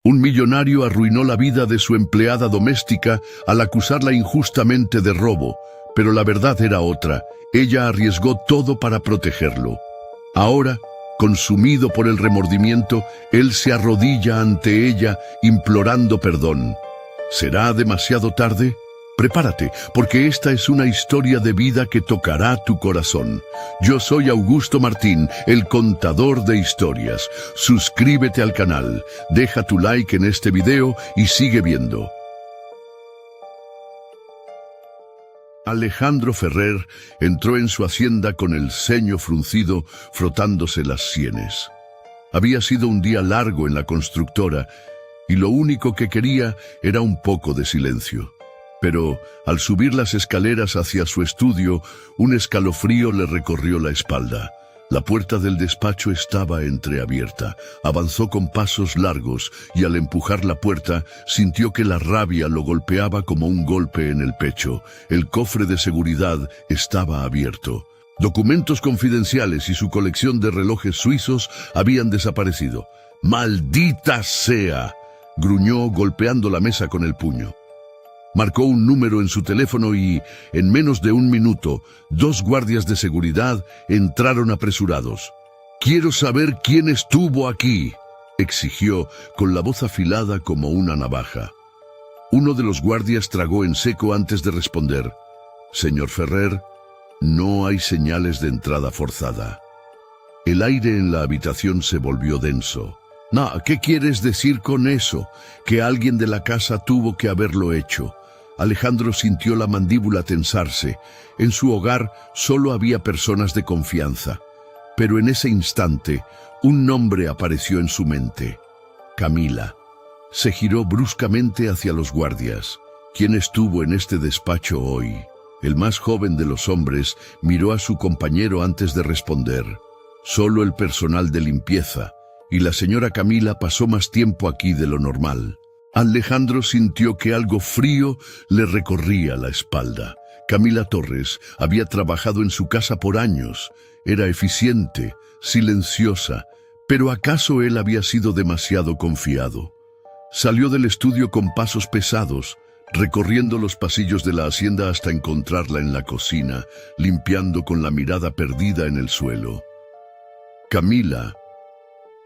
Un millonario arruinó la vida de su empleada doméstica al acusarla injustamente de robo, pero la verdad era otra. Ella arriesgó todo para protegerlo. Ahora, consumido por el remordimiento, él se arrodilla ante ella implorando perdón. ¿Será demasiado tarde? Prepárate, porque esta es una historia de vida que tocará tu corazón. Yo soy Augusto Martín, el contador de historias. Suscríbete al canal, deja tu like en este video y sigue viendo. Alejandro Ferrer entró en su hacienda con el ceño fruncido, frotándose las sienes. Había sido un día largo en la constructora y lo único que quería era un poco de silencio. Pero al subir las escaleras hacia su estudio, un escalofrío le recorrió la espalda. La puerta del despacho estaba entreabierta. Avanzó con pasos largos y al empujar la puerta sintió que la rabia lo golpeaba como un golpe en el pecho. El cofre de seguridad estaba abierto. Documentos confidenciales y su colección de relojes suizos habían desaparecido. ¡Maldita sea!, gruñó golpeando la mesa con el puño. Marcó un número en su teléfono y, en menos de un minuto, 2 guardias de seguridad entraron apresurados. «Quiero saber quién estuvo aquí», exigió, con la voz afilada como una navaja. Uno de los guardias tragó en seco antes de responder. «Señor Ferrer, no hay señales de entrada forzada». El aire en la habitación se volvió denso. «No, ¿qué quieres decir con eso? Que alguien de la casa tuvo que haberlo hecho». Alejandro sintió la mandíbula tensarse. En su hogar solo había personas de confianza. Pero en ese instante, un nombre apareció en su mente. Camila. Se giró bruscamente hacia los guardias. ¿Quién estuvo en este despacho hoy? El más joven de los hombres miró a su compañero antes de responder. Solo el personal de limpieza, y la señora Camila pasó más tiempo aquí de lo normal. Alejandro sintió que algo frío le recorría la espalda. Camila Torres había trabajado en su casa por años. Era eficiente, silenciosa, pero ¿acaso él había sido demasiado confiado? Salió del estudio con pasos pesados, recorriendo los pasillos de la hacienda hasta encontrarla en la cocina, limpiando con la mirada perdida en el suelo. Camila.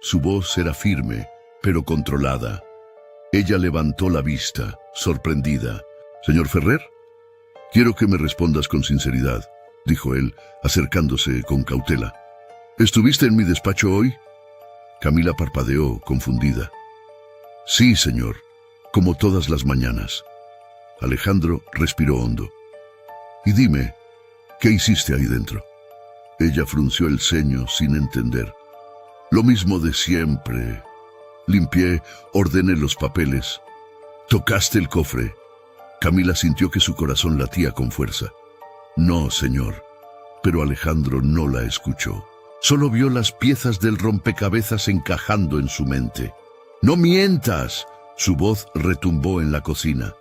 Su voz era firme, pero controlada. Ella levantó la vista, sorprendida. «Señor Ferrer, quiero que me respondas con sinceridad», dijo él, acercándose con cautela. «¿Estuviste en mi despacho hoy?» Camila parpadeó, confundida. «Sí, señor, como todas las mañanas». Alejandro respiró hondo. «Y dime, ¿qué hiciste ahí dentro?» Ella frunció el ceño sin entender. «Lo mismo de siempre. Limpié, ordené los papeles. ¿Tocaste el cofre?» Camila sintió que su corazón latía con fuerza. «No, señor». Pero Alejandro no la escuchó. Solo vio las piezas del rompecabezas encajando en su mente. «¡No mientas!», su voz retumbó en la cocina.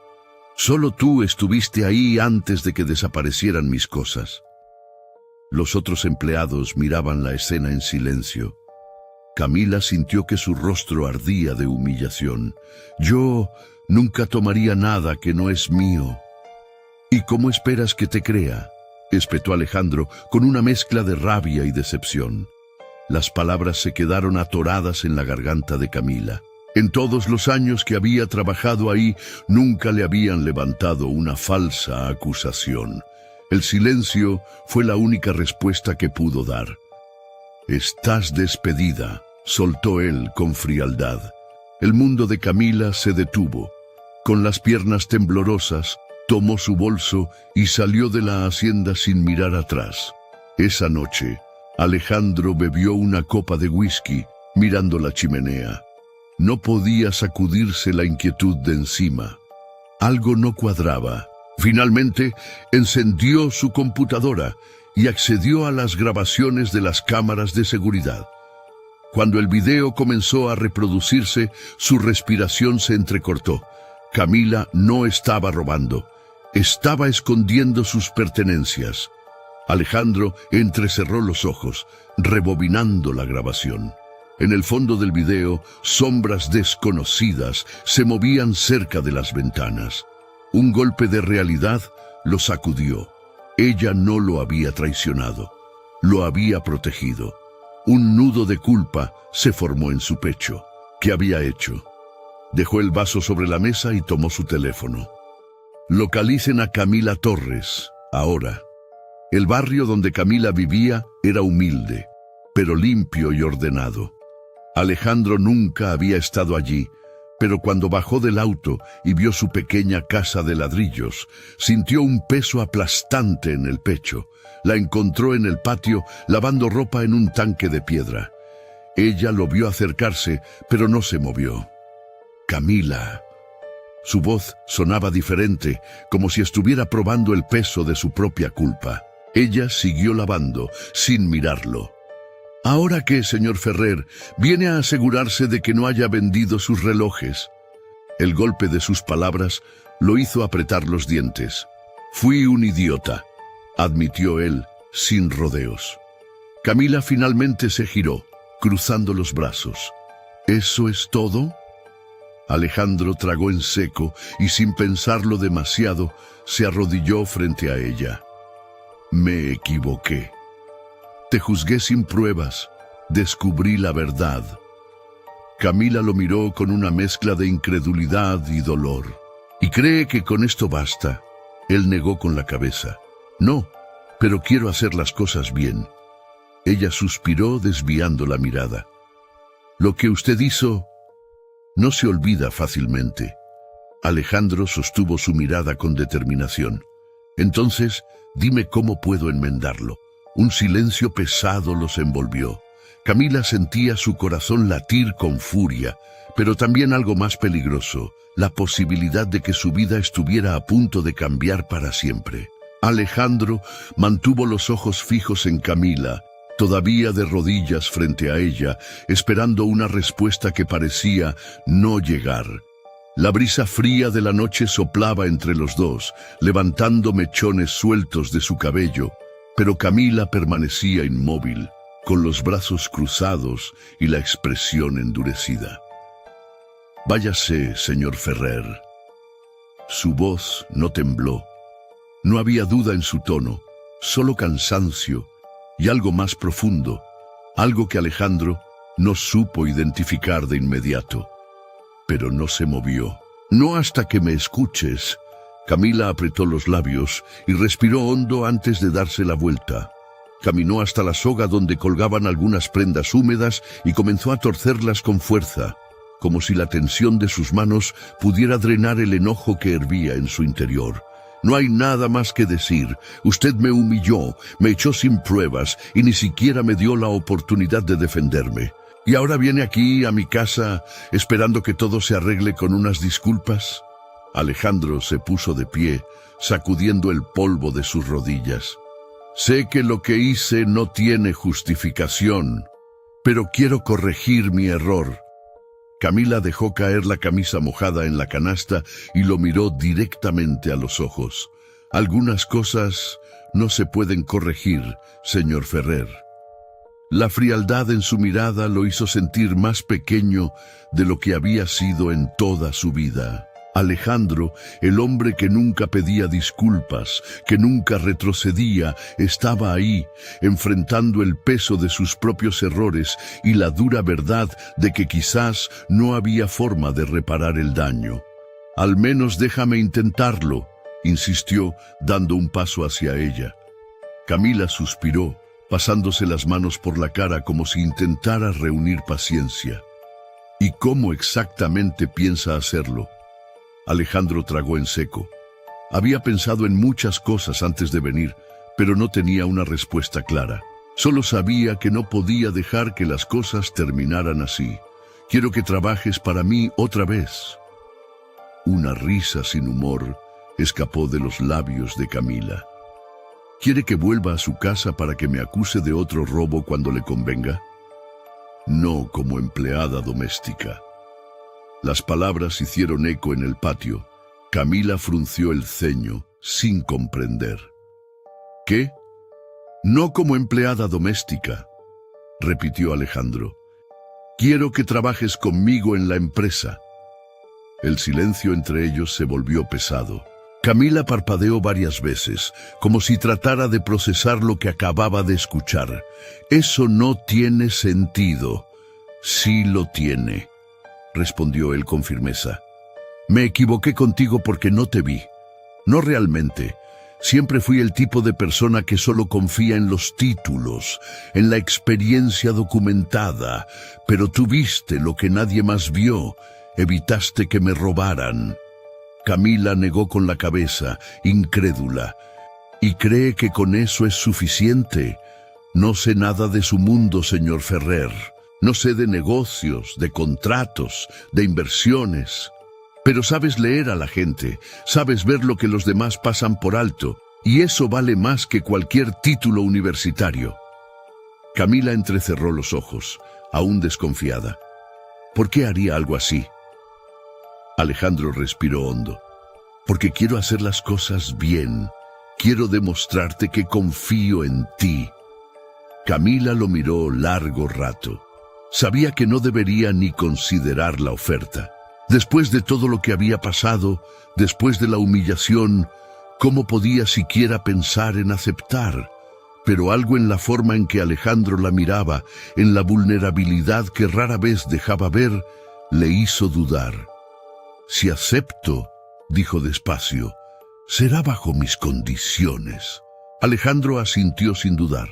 «Solo tú estuviste ahí antes de que desaparecieran mis cosas». Los otros empleados miraban la escena en silencio. Camila sintió que su rostro ardía de humillación. «Yo nunca tomaría nada que no es mío». «¿Y cómo esperas que te crea?», espetó Alejandro con una mezcla de rabia y decepción. Las palabras se quedaron atoradas en la garganta de Camila. En todos los años que había trabajado ahí, nunca le habían levantado una falsa acusación. El silencio fue la única respuesta que pudo dar. «Estás despedida», soltó él con frialdad. El mundo de Camila se detuvo. Con las piernas temblorosas, tomó su bolso y salió de la hacienda sin mirar atrás. Esa noche, Alejandro bebió una copa de whisky, mirando la chimenea. No podía sacudirse la inquietud de encima. Algo no cuadraba. Finalmente, encendió su computadora y accedió a las grabaciones de las cámaras de seguridad. Cuando el video comenzó a reproducirse, su respiración se entrecortó. Camila no estaba robando, estaba escondiendo sus pertenencias. Alejandro entrecerró los ojos, rebobinando la grabación. En el fondo del video, sombras desconocidas se movían cerca de las ventanas. Un golpe de realidad lo sacudió. Ella no lo había traicionado, lo había protegido. Un nudo de culpa se formó en su pecho. ¿Qué había hecho? Dejó el vaso sobre la mesa y tomó su teléfono. Localicen a Camila Torres, ahora. El barrio donde Camila vivía era humilde, pero limpio y ordenado. Alejandro nunca había estado allí, pero cuando bajó del auto y vio su pequeña casa de ladrillos, sintió un peso aplastante en el pecho. La encontró en el patio lavando ropa en un tanque de piedra. Ella lo vio acercarse, pero no se movió. Camila. Su voz sonaba diferente, como si estuviera probando el peso de su propia culpa. Ella siguió lavando, sin mirarlo. ¿Ahora qué, señor Ferrer? ¿Viene a asegurarse de que no haya vendido sus relojes? El golpe de sus palabras lo hizo apretar los dientes. Fui un idiota, admitió él, sin rodeos. Camila finalmente se giró, cruzando los brazos. ¿Eso es todo? Alejandro tragó en seco y sin pensarlo demasiado, se arrodilló frente a ella. Me equivoqué. Te juzgué sin pruebas, descubrí la verdad. Camila lo miró con una mezcla de incredulidad y dolor. ¿Y cree que con esto basta? Él negó con la cabeza. No, pero quiero hacer las cosas bien. Ella suspiró desviando la mirada. Lo que usted hizo no se olvida fácilmente. Alejandro sostuvo su mirada con determinación. Entonces, dime cómo puedo enmendarlo. Un silencio pesado los envolvió. Camila sentía su corazón latir con furia, pero también algo más peligroso, la posibilidad de que su vida estuviera a punto de cambiar para siempre. Alejandro mantuvo los ojos fijos en Camila, todavía de rodillas frente a ella, esperando una respuesta que parecía no llegar. La brisa fría de la noche soplaba entre los dos, levantando mechones sueltos de su cabello, pero Camila permanecía inmóvil, con los brazos cruzados y la expresión endurecida. Váyase, señor Ferrer. Su voz no tembló. No había duda en su tono, solo cansancio y algo más profundo, algo que Alejandro no supo identificar de inmediato. Pero no se movió. No hasta que me escuches. Camila apretó los labios y respiró hondo antes de darse la vuelta. Caminó hasta la soga donde colgaban algunas prendas húmedas y comenzó a torcerlas con fuerza, como si la tensión de sus manos pudiera drenar el enojo que hervía en su interior. No hay nada más que decir. Usted me humilló, me echó sin pruebas y ni siquiera me dio la oportunidad de defenderme. ¿Y ahora viene aquí, a mi casa, esperando que todo se arregle con unas disculpas? Alejandro se puso de pie, sacudiendo el polvo de sus rodillas. Sé que lo que hice no tiene justificación, pero quiero corregir mi error. Camila dejó caer la camisa mojada en la canasta y lo miró directamente a los ojos. Algunas cosas no se pueden corregir, señor Ferrer. La frialdad en su mirada lo hizo sentir más pequeño de lo que había sido en toda su vida. Alejandro, el hombre que nunca pedía disculpas, que nunca retrocedía, estaba ahí, enfrentando el peso de sus propios errores y la dura verdad de que quizás no había forma de reparar el daño. Al menos déjame intentarlo, insistió, dando un paso hacia ella. Camila suspiró, pasándose las manos por la cara como si intentara reunir paciencia. ¿Y cómo exactamente piensa hacerlo? Alejandro tragó en seco. Había pensado en muchas cosas antes de venir, pero no tenía una respuesta clara. Solo sabía que no podía dejar que las cosas terminaran así. Quiero que trabajes para mí otra vez. Una risa sin humor escapó de los labios de Camila. ¿Quiere que vuelva a su casa para que me acuse de otro robo cuando le convenga? No como empleada doméstica. Las palabras hicieron eco en el patio. Camila frunció el ceño, sin comprender. ¿Qué? No como empleada doméstica, repitió Alejandro. Quiero que trabajes conmigo en la empresa. El silencio entre ellos se volvió pesado. Camila parpadeó varias veces, como si tratara de procesar lo que acababa de escuchar. Eso no tiene sentido. Sí lo tiene, respondió él con firmeza. Me equivoqué contigo porque no te vi. No realmente. Siempre fui el tipo de persona que solo confía en los títulos, en la experiencia documentada, pero tú viste lo que nadie más vio, evitaste que me robaran. Camila negó con la cabeza, incrédula, y cree que con eso es suficiente. No sé nada de su mundo, señor Ferrer. No sé de negocios, de contratos, de inversiones. Pero sabes leer a la gente, sabes ver lo que los demás pasan por alto, y eso vale más que cualquier título universitario. Camila entrecerró los ojos, aún desconfiada. ¿Por qué haría algo así? Alejandro respiró hondo. Porque quiero hacer las cosas bien. Quiero demostrarte que confío en ti. Camila lo miró largo rato. Sabía que no debería ni considerar la oferta. Después de todo lo que había pasado, después de la humillación, ¿cómo podía siquiera pensar en aceptar? Pero algo en la forma en que Alejandro la miraba, en la vulnerabilidad que rara vez dejaba ver, le hizo dudar. Si acepto, dijo despacio, será bajo mis condiciones. Alejandro asintió sin dudar.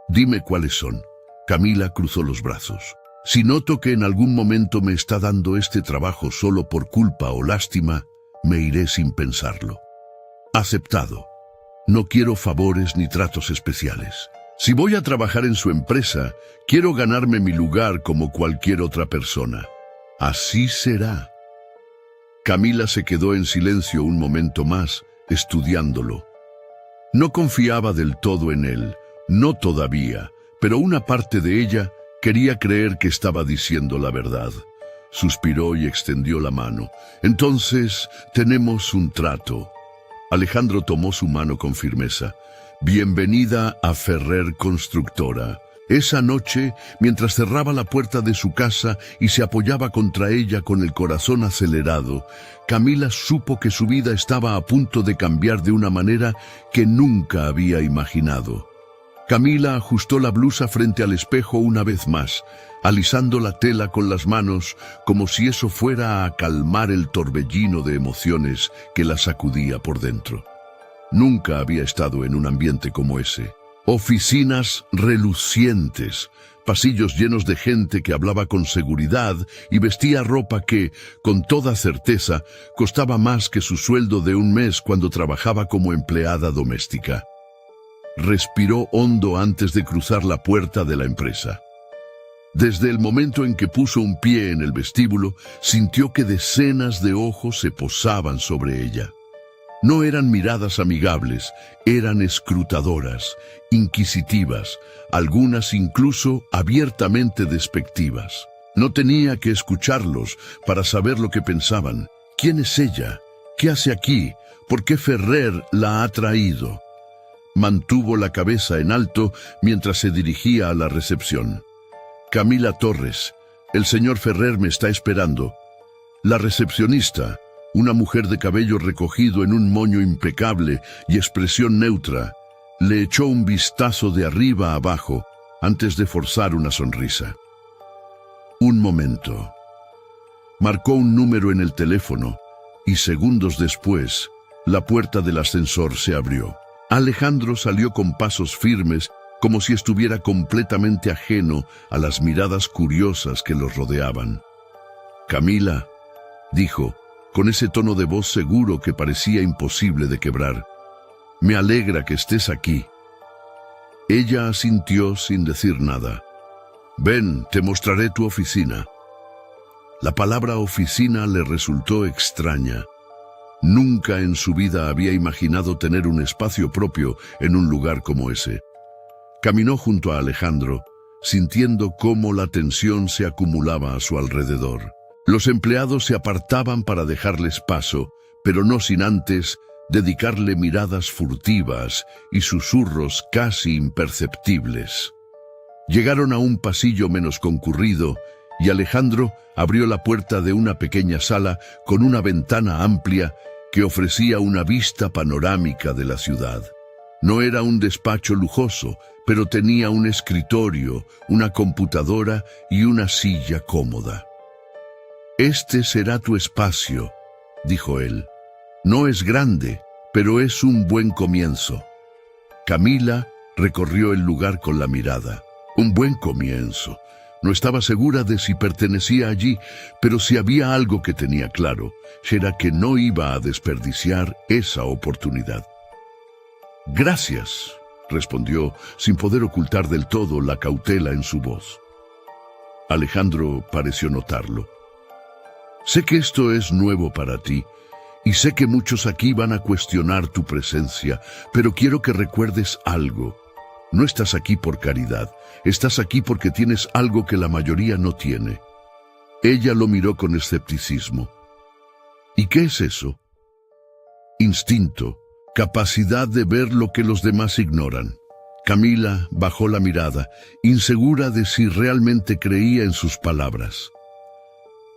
Dime cuáles son. Camila cruzó los brazos. Si noto que en algún momento me está dando este trabajo solo por culpa o lástima, me iré sin pensarlo. Aceptado. No quiero favores ni tratos especiales. Si voy a trabajar en su empresa, quiero ganarme mi lugar como cualquier otra persona. Así será. Camila se quedó en silencio un momento más, estudiándolo. No confiaba del todo en él, no todavía, pero una parte de ella quería creer que estaba diciendo la verdad. Suspiró y extendió la mano. Entonces, tenemos un trato. Alejandro tomó su mano con firmeza. Bienvenida a Ferrer Constructora. Esa noche, mientras cerraba la puerta de su casa y se apoyaba contra ella con el corazón acelerado, Camila supo que su vida estaba a punto de cambiar de una manera que nunca había imaginado. Camila ajustó la blusa frente al espejo una vez más, alisando la tela con las manos como si eso fuera a calmar el torbellino de emociones que la sacudía por dentro. Nunca había estado en un ambiente como ese. Oficinas relucientes, pasillos llenos de gente que hablaba con seguridad y vestía ropa que, con toda certeza, costaba más que su sueldo de un mes cuando trabajaba como empleada doméstica. Respiró hondo antes de cruzar la puerta de la empresa. Desde el momento en que puso un pie en el vestíbulo, sintió que decenas de ojos se posaban sobre ella. No eran miradas amigables, eran escrutadoras, inquisitivas, algunas incluso abiertamente despectivas. No tenía que escucharlos para saber lo que pensaban. ¿Quién es ella? ¿Qué hace aquí? ¿Por qué Ferrer la ha traído? Mantuvo la cabeza en alto mientras se dirigía a la recepción. Camila Torres, el señor Ferrer me está esperando. La recepcionista, una mujer de cabello recogido en un moño impecable y expresión neutra, le echó un vistazo de arriba a abajo antes de forzar una sonrisa. Un momento. Marcó un número en el teléfono y segundos después, la puerta del ascensor se abrió. Alejandro salió con pasos firmes, como si estuviera completamente ajeno a las miradas curiosas que los rodeaban. Camila, dijo, con ese tono de voz seguro que parecía imposible de quebrar, me alegra que estés aquí. Ella asintió sin decir nada. Ven, te mostraré tu oficina. La palabra oficina le resultó extraña. Nunca en su vida había imaginado tener un espacio propio en un lugar como ese. Caminó junto a Alejandro, sintiendo cómo la tensión se acumulaba a su alrededor. Los empleados se apartaban para dejarles paso, pero no sin antes dedicarle miradas furtivas y susurros casi imperceptibles. Llegaron a un pasillo menos concurrido y Alejandro abrió la puerta de una pequeña sala con una ventana amplia que ofrecía una vista panorámica de la ciudad. No era un despacho lujoso, pero tenía un escritorio, una computadora y una silla cómoda. «Este será tu espacio», dijo él. «No es grande, pero es un buen comienzo». Camila recorrió el lugar con la mirada. Un buen comienzo. No estaba segura de si pertenecía allí, pero si había algo que tenía claro, era que no iba a desperdiciar esa oportunidad. «Gracias», respondió, sin poder ocultar del todo la cautela en su voz. Alejandro pareció notarlo. «Sé que esto es nuevo para ti, y sé que muchos aquí van a cuestionar tu presencia, pero quiero que recuerdes algo. No estás aquí por caridad, estás aquí porque tienes algo que la mayoría no tiene». Ella lo miró con escepticismo. «¿Y qué es eso?» «Instinto, capacidad de ver lo que los demás ignoran». Camila bajó la mirada, insegura de si realmente creía en sus palabras.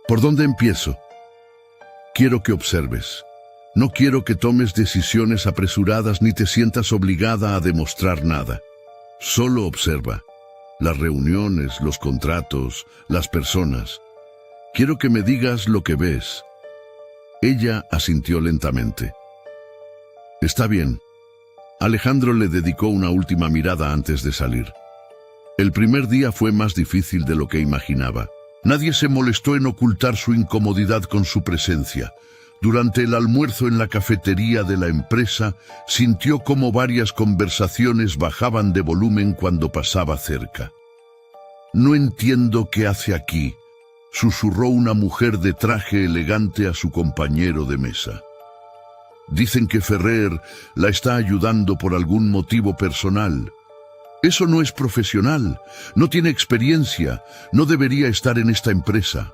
«¿Por dónde empiezo?» «Quiero que observes. No quiero que tomes decisiones apresuradas ni te sientas obligada a demostrar nada. Solo observa. Las reuniones, los contratos, las personas. Quiero que me digas lo que ves». Ella asintió lentamente. «Está bien». Alejandro le dedicó una última mirada antes de salir. El primer día fue más difícil de lo que imaginaba. Nadie se molestó en ocultar su incomodidad con su presencia. Durante el almuerzo en la cafetería de la empresa, sintió cómo varias conversaciones bajaban de volumen cuando pasaba cerca. «No entiendo qué hace aquí», susurró una mujer de traje elegante a su compañero de mesa. «Dicen que Ferrer la está ayudando por algún motivo personal. Eso no es profesional, no tiene experiencia, no debería estar en esta empresa».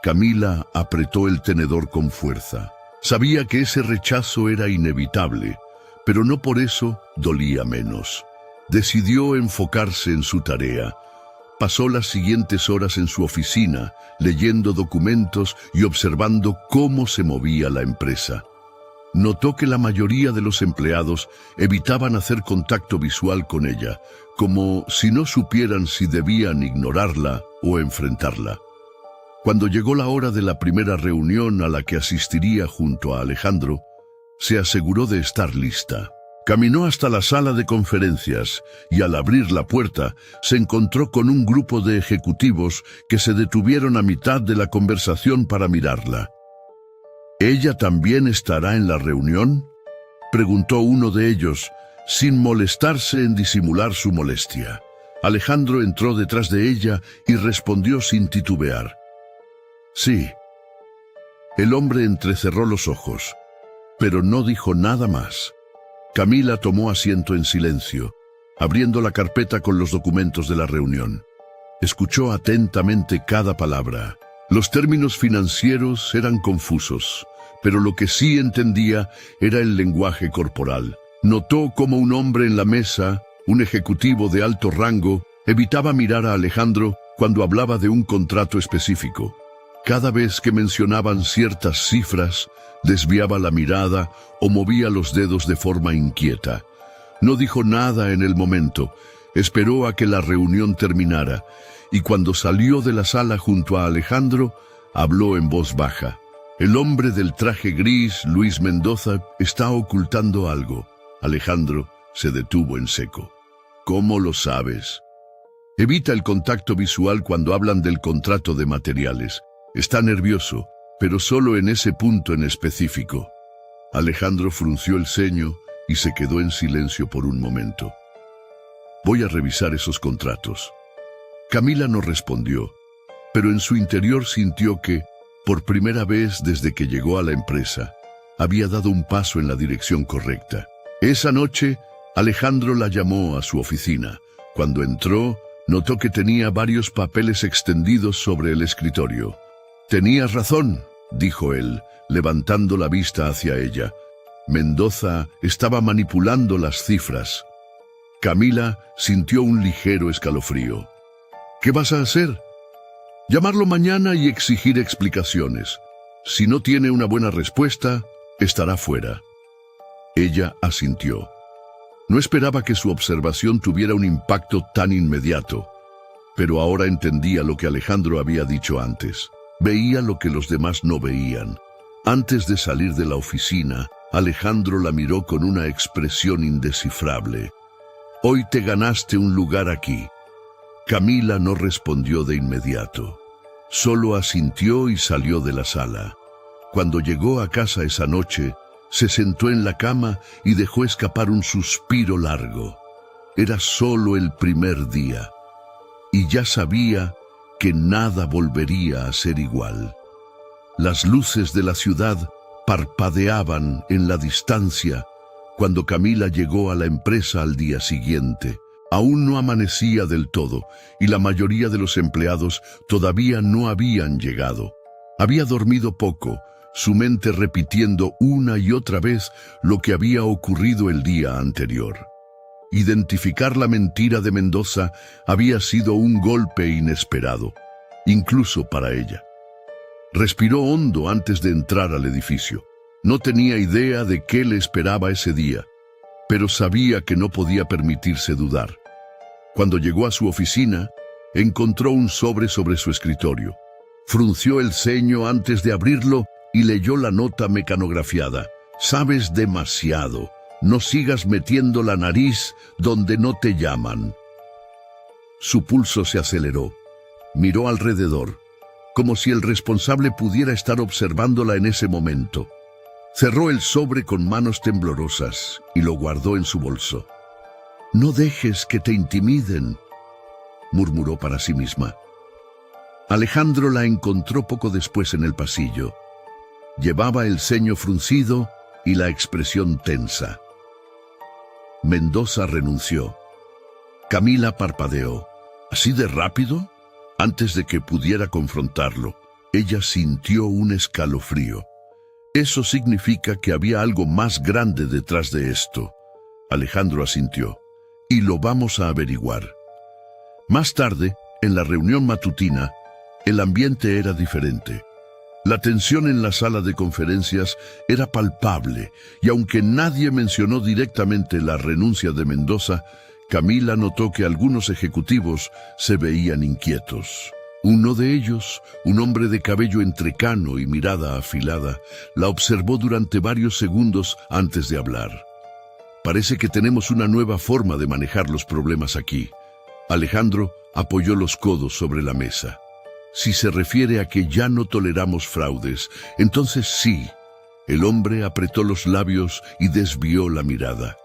Camila apretó el tenedor con fuerza. Sabía que ese rechazo era inevitable, pero no por eso dolía menos. Decidió enfocarse en su tarea. Pasó las siguientes horas en su oficina, leyendo documentos y observando cómo se movía la empresa. Notó que la mayoría de los empleados evitaban hacer contacto visual con ella, como si no supieran si debían ignorarla o enfrentarla. Cuando llegó la hora de la primera reunión a la que asistiría junto a Alejandro, se aseguró de estar lista. Caminó hasta la sala de conferencias y al abrir la puerta se encontró con un grupo de ejecutivos que se detuvieron a mitad de la conversación para mirarla. «¿Ella también estará en la reunión?», preguntó uno de ellos, sin molestarse en disimular su molestia. Alejandro entró detrás de ella y respondió sin titubear. «Sí». El hombre entrecerró los ojos, pero no dijo nada más. Camila tomó asiento en silencio, abriendo la carpeta con los documentos de la reunión. Escuchó atentamente cada palabra. Los términos financieros eran confusos, pero lo que sí entendía era el lenguaje corporal. Notó cómo un hombre en la mesa, un ejecutivo de alto rango, evitaba mirar a Alejandro cuando hablaba de un contrato específico. Cada vez que mencionaban ciertas cifras, desviaba la mirada o movía los dedos de forma inquieta. No dijo nada en el momento, esperó a que la reunión terminara, y cuando salió de la sala junto a Alejandro, habló en voz baja. «El hombre del traje gris, Luis Mendoza, está ocultando algo». Alejandro se detuvo en seco. «¿Cómo lo sabes?». «Evita el contacto visual cuando hablan del contrato de materiales. Está nervioso, pero solo en ese punto en específico». Alejandro frunció el ceño y se quedó en silencio por un momento. «Voy a revisar esos contratos». Camila no respondió, pero en su interior sintió que, por primera vez desde que llegó a la empresa, había dado un paso en la dirección correcta. Esa noche, Alejandro la llamó a su oficina. Cuando entró, notó que tenía varios papeles extendidos sobre el escritorio. «Tenías razón», dijo él, levantando la vista hacia ella. Mendoza estaba manipulando las cifras. Camila sintió un ligero escalofrío. «¿Qué vas a hacer?». Llamarlo mañana y exigir explicaciones. Si no tiene una buena respuesta, estará fuera. Ella asintió. No esperaba que su observación tuviera un impacto tan inmediato, pero ahora entendía lo que Alejandro había dicho antes. Veía lo que los demás no veían. Antes de salir de la oficina, Alejandro la miró con una expresión indescifrable. «Hoy te ganaste un lugar aquí». Camila no respondió de inmediato. Solo asintió y salió de la sala. Cuando llegó a casa esa noche, se sentó en la cama y dejó escapar un suspiro largo. Era solo el primer día, y ya sabía que nada volvería a ser igual. Las luces de la ciudad parpadeaban en la distancia cuando Camila llegó a la empresa al día siguiente. Aún no amanecía del todo, y la mayoría de los empleados todavía no habían llegado. Había dormido poco, su mente repitiendo una y otra vez lo que había ocurrido el día anterior. Identificar la mentira de Mendoza había sido un golpe inesperado, incluso para ella. Respiró hondo antes de entrar al edificio. No tenía idea de qué le esperaba ese día, pero sabía que no podía permitirse dudar. Cuando llegó a su oficina, encontró un sobre su escritorio. Frunció el ceño antes de abrirlo y leyó la nota mecanografiada. «Sabes demasiado. No sigas metiendo la nariz donde no te llaman». Su pulso se aceleró. Miró alrededor, como si el responsable pudiera estar observándola en ese momento. Cerró el sobre con manos temblorosas y lo guardó en su bolso. «No dejes que te intimiden», murmuró para sí misma. Alejandro la encontró poco después en el pasillo. Llevaba el ceño fruncido y la expresión tensa. Mendoza renunció. Camila parpadeó. ¿Así de rápido? Antes de que pudiera confrontarlo, ella sintió un escalofrío. Eso significa que había algo más grande detrás de esto. Alejandro asintió. «Y lo vamos a averiguar». Más tarde, en la reunión matutina, el ambiente era diferente. La tensión en la sala de conferencias era palpable, y aunque nadie mencionó directamente la renuncia de Mendoza, Camila notó que algunos ejecutivos se veían inquietos. Uno de ellos, un hombre de cabello entrecano y mirada afilada, la observó durante varios segundos antes de hablar. «Parece que tenemos una nueva forma de manejar los problemas aquí». Alejandro apoyó los codos sobre la mesa. «Si se refiere a que ya no toleramos fraudes, entonces sí». El hombre apretó los labios y desvió la mirada.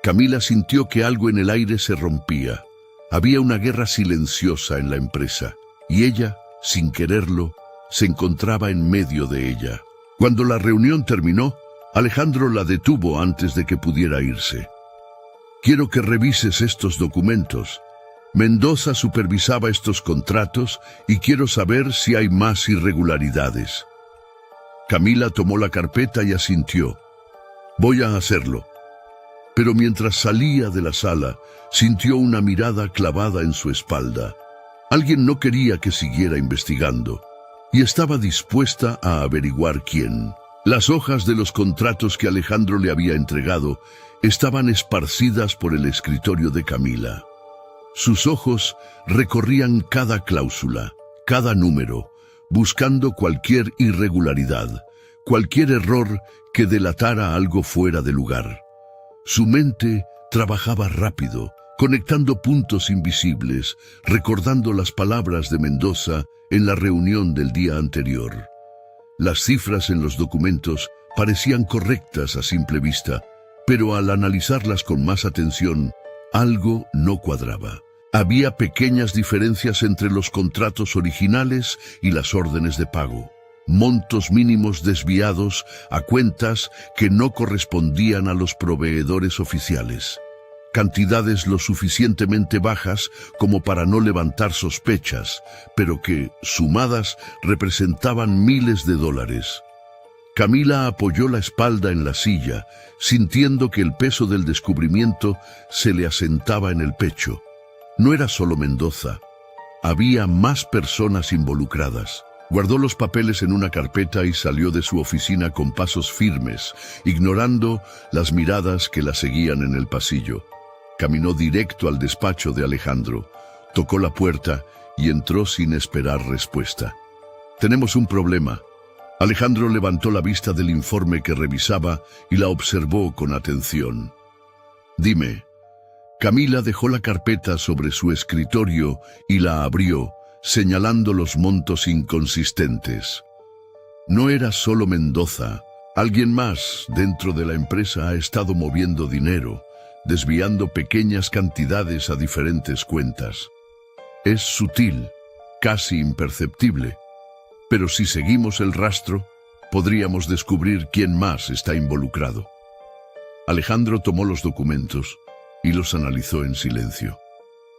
Camila sintió que algo en el aire se rompía. Había una guerra silenciosa en la empresa, y ella, sin quererlo, se encontraba en medio de ella. Cuando la reunión terminó, Alejandro la detuvo antes de que pudiera irse. «Quiero que revises estos documentos. Mendoza supervisaba estos contratos y quiero saber si hay más irregularidades». Camila tomó la carpeta y asintió. «Voy a hacerlo». Pero mientras salía de la sala, sintió una mirada clavada en su espalda. Alguien no quería que siguiera investigando, y estaba dispuesta a averiguar quién. Las hojas de los contratos que Alejandro le había entregado estaban esparcidas por el escritorio de Camila. Sus ojos recorrían cada cláusula, cada número, buscando cualquier irregularidad, cualquier error que delatara algo fuera de lugar. Su mente trabajaba rápido, conectando puntos invisibles, recordando las palabras de Mendoza en la reunión del día anterior. Las cifras en los documentos parecían correctas a simple vista, pero al analizarlas con más atención, algo no cuadraba. Había pequeñas diferencias entre los contratos originales y las órdenes de pago. Montos mínimos desviados a cuentas que no correspondían a los proveedores oficiales. Cantidades lo suficientemente bajas como para no levantar sospechas, pero que, sumadas, representaban miles de dólares. Camila apoyó la espalda en la silla, sintiendo que el peso del descubrimiento se le asentaba en el pecho. No era solo Mendoza. Había más personas involucradas. Guardó los papeles en una carpeta y salió de su oficina con pasos firmes, ignorando las miradas que la seguían en el pasillo. Caminó directo al despacho de Alejandro, tocó la puerta y entró sin esperar respuesta. «Tenemos un problema». Alejandro levantó la vista del informe que revisaba y la observó con atención. «Dime». Camila dejó la carpeta sobre su escritorio y la abrió, señalando los montos inconsistentes. No era solo Mendoza. Alguien más dentro de la empresa ha estado moviendo dinero, desviando pequeñas cantidades a diferentes cuentas. Es sutil, casi imperceptible, pero si seguimos el rastro, podríamos descubrir quién más está involucrado. Alejandro tomó los documentos y los analizó en silencio.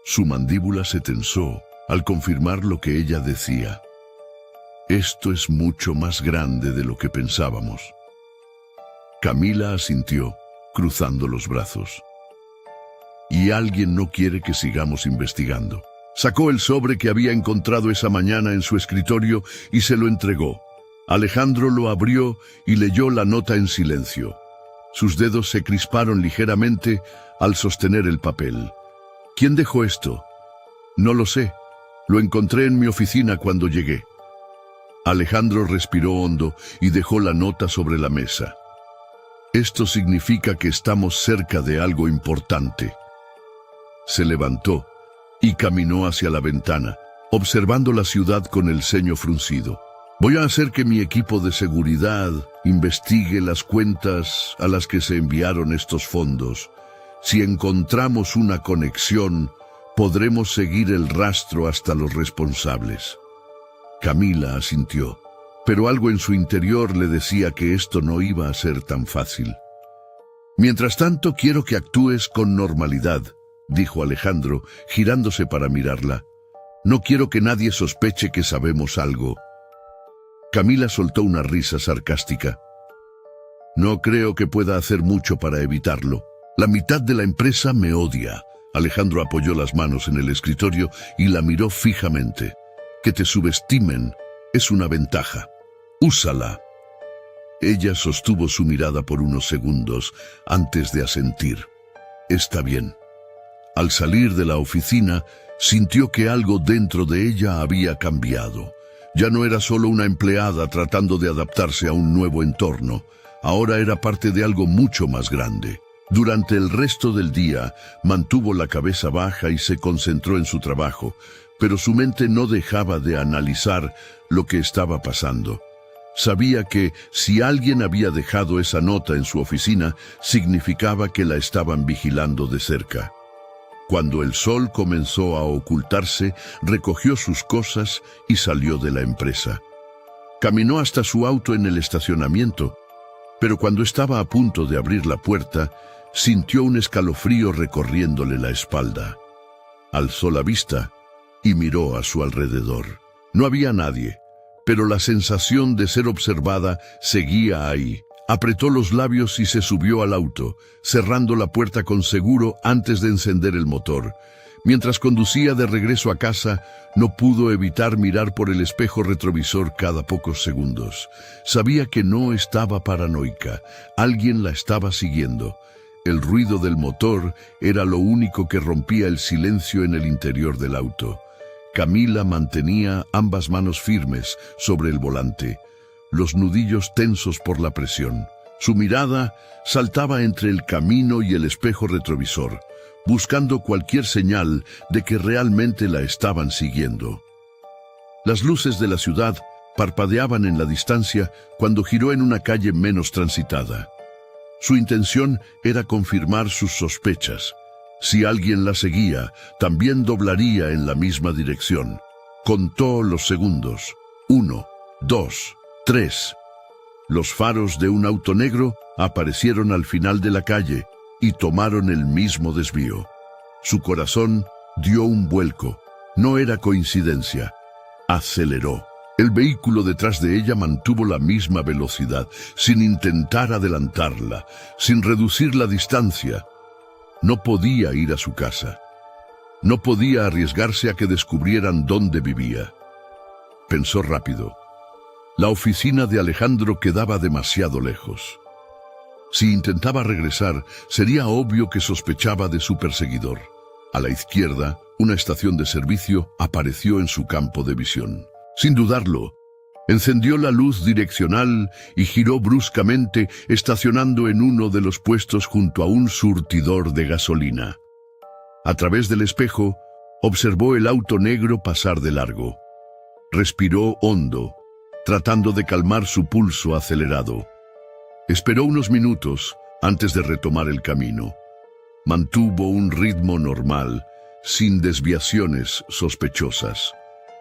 Su mandíbula se tensó al confirmar lo que ella decía. Esto es mucho más grande de lo que pensábamos. Camila asintió, cruzando los brazos. Y alguien no quiere que sigamos investigando. Sacó el sobre que había encontrado esa mañana en su escritorio y se lo entregó. Alejandro lo abrió y leyó la nota en silencio. Sus dedos se crisparon ligeramente al sostener el papel. ¿Quién dejó esto? No lo sé. Lo encontré en mi oficina cuando llegué. Alejandro respiró hondo y dejó la nota sobre la mesa. Esto significa que estamos cerca de algo importante. Se levantó y caminó hacia la ventana, observando la ciudad con el ceño fruncido. Voy a hacer que mi equipo de seguridad investigue las cuentas a las que se enviaron estos fondos. Si encontramos una conexión, podremos seguir el rastro hasta los responsables. Camila asintió, pero algo en su interior le decía que esto no iba a ser tan fácil. Mientras tanto, quiero que actúes con normalidad, dijo Alejandro, girándose para mirarla. No quiero que nadie sospeche que sabemos algo. Camila soltó una risa sarcástica. No creo que pueda hacer mucho para evitarlo. La mitad de la empresa me odia. Alejandro apoyó las manos en el escritorio y la miró fijamente. Que te subestimen es una ventaja. Úsala. Ella sostuvo su mirada por unos segundos antes de asentir. Está bien. Al salir de la oficina, sintió que algo dentro de ella había cambiado. Ya no era solo una empleada tratando de adaptarse a un nuevo entorno. Ahora era parte de algo mucho más grande. Durante el resto del día, mantuvo la cabeza baja y se concentró en su trabajo, pero su mente no dejaba de analizar lo que estaba pasando. Sabía que si alguien había dejado esa nota en su oficina, significaba que la estaban vigilando de cerca. Cuando el sol comenzó a ocultarse, recogió sus cosas y salió de la empresa. Caminó hasta su auto en el estacionamiento, pero cuando estaba a punto de abrir la puerta, sintió un escalofrío recorriéndole la espalda. Alzó la vista y miró a su alrededor. No había nadie, pero la sensación de ser observada seguía ahí. Apretó los labios y se subió al auto, cerrando la puerta con seguro antes de encender el motor. Mientras conducía de regreso a casa, no pudo evitar mirar por el espejo retrovisor cada pocos segundos. Sabía que no estaba paranoica. Alguien la estaba siguiendo. El ruido del motor era lo único que rompía el silencio en el interior del auto. Camila mantenía ambas manos firmes sobre el volante, los nudillos tensos por la presión. Su mirada saltaba entre el camino y el espejo retrovisor, buscando cualquier señal de que realmente la estaban siguiendo. Las luces de la ciudad parpadeaban en la distancia cuando giró en una calle menos transitada. Su intención era confirmar sus sospechas. Si alguien la seguía, también doblaría en la misma dirección. Contó los segundos. 1, 2, 3. Los faros de un auto negro aparecieron al final de la calle y tomaron el mismo desvío. Su corazón dio un vuelco. No era coincidencia. Aceleró. El vehículo detrás de ella mantuvo la misma velocidad, sin intentar adelantarla, sin reducir la distancia. No podía ir a su casa. No podía arriesgarse a que descubrieran dónde vivía. Pensó rápido. La oficina de Alejandro quedaba demasiado lejos. Si intentaba regresar, sería obvio que sospechaba de su perseguidor. A la izquierda, una estación de servicio apareció en su campo de visión. Sin dudarlo, encendió la luz direccional y giró bruscamente, estacionando en uno de los puestos junto a un surtidor de gasolina. A través del espejo, observó el auto negro pasar de largo. Respiró hondo, tratando de calmar su pulso acelerado. Esperó unos minutos antes de retomar el camino. Mantuvo un ritmo normal, sin desviaciones sospechosas.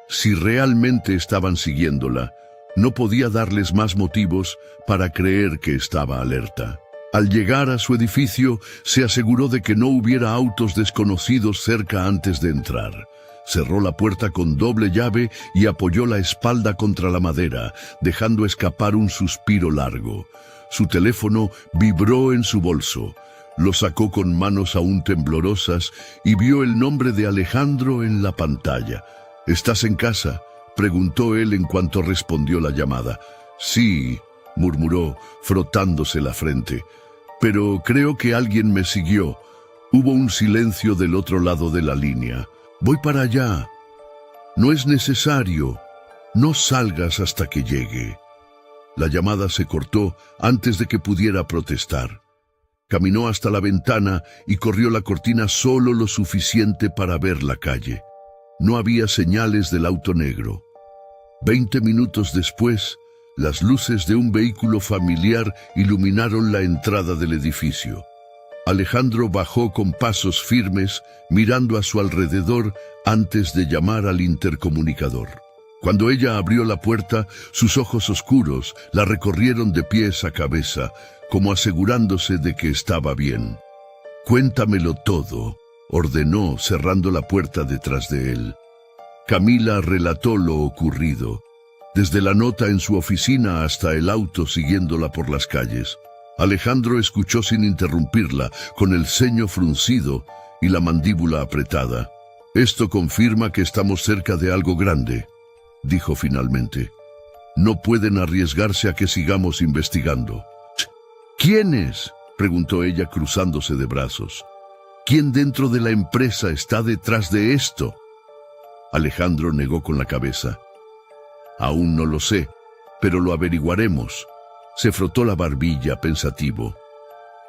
Si realmente estaban siguiéndola, no podía darles más motivos para creer que estaba alerta. Al llegar a su edificio, se aseguró de que no hubiera autos desconocidos cerca antes de entrar. Cerró la puerta con doble llave y apoyó la espalda contra la madera, dejando escapar un suspiro largo. Su teléfono vibró en su bolso. Lo sacó con manos aún temblorosas y vio el nombre de Alejandro en la pantalla. «¿Estás en casa?», preguntó él en cuanto respondió la llamada. «Sí», murmuró, frotándose la frente. «Pero creo que alguien me siguió». Hubo un silencio del otro lado de la línea. «Voy para allá». «No es necesario. No salgas hasta que llegue». La llamada se cortó antes de que pudiera protestar. Caminó hasta la ventana y corrió la cortina solo lo suficiente para ver la calle. No había señales del auto negro. 20 minutos después, las luces de un vehículo familiar iluminaron la entrada del edificio. Alejandro bajó con pasos firmes, mirando a su alrededor antes de llamar al intercomunicador. Cuando ella abrió la puerta, sus ojos oscuros la recorrieron de pies a cabeza, como asegurándose de que estaba bien. «Cuéntamelo todo», ordenó, cerrando la puerta detrás de él. Camila relató lo ocurrido, desde la nota en su oficina hasta el auto siguiéndola por las calles. Alejandro escuchó sin interrumpirla, con el ceño fruncido y la mandíbula apretada. «Esto confirma que estamos cerca de algo grande», dijo finalmente. «No pueden arriesgarse a que sigamos investigando». «¿Quién es?», preguntó ella cruzándose de brazos. «¿Quién dentro de la empresa está detrás de esto?». Alejandro negó con la cabeza. «Aún no lo sé, pero lo averiguaremos». Se frotó la barbilla pensativo.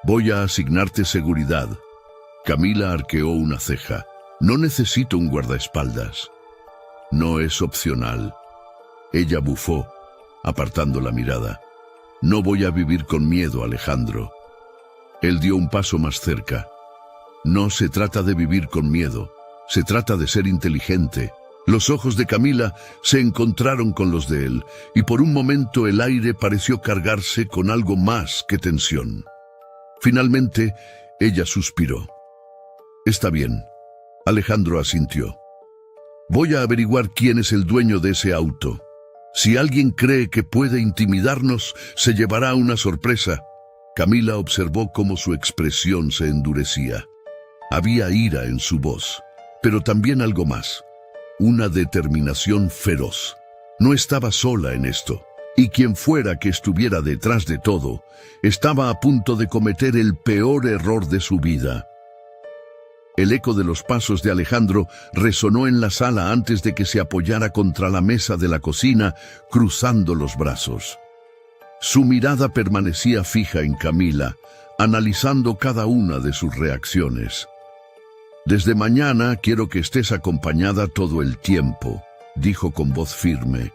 «Voy a asignarte seguridad». Camila arqueó una ceja. «No necesito un guardaespaldas». «No es opcional». Ella bufó, apartando la mirada. «No voy a vivir con miedo, Alejandro». Él dio un paso más cerca. «No se trata de vivir con miedo, se trata de ser inteligente». Los ojos de Camila se encontraron con los de él, y por un momento el aire pareció cargarse con algo más que tensión. Finalmente, ella suspiró. «Está bien». Alejandro asintió. «Voy a averiguar quién es el dueño de ese auto. Si alguien cree que puede intimidarnos, se llevará una sorpresa». Camila observó cómo su expresión se endurecía. Había ira en su voz, pero también algo más. Una determinación feroz. No estaba sola en esto, y quien fuera que estuviera detrás de todo, estaba a punto de cometer el peor error de su vida. El eco de los pasos de Alejandro resonó en la sala antes de que se apoyara contra la mesa de la cocina, cruzando los brazos. Su mirada permanecía fija en Camila, analizando cada una de sus reacciones. «Desde mañana quiero que estés acompañada todo el tiempo», dijo con voz firme.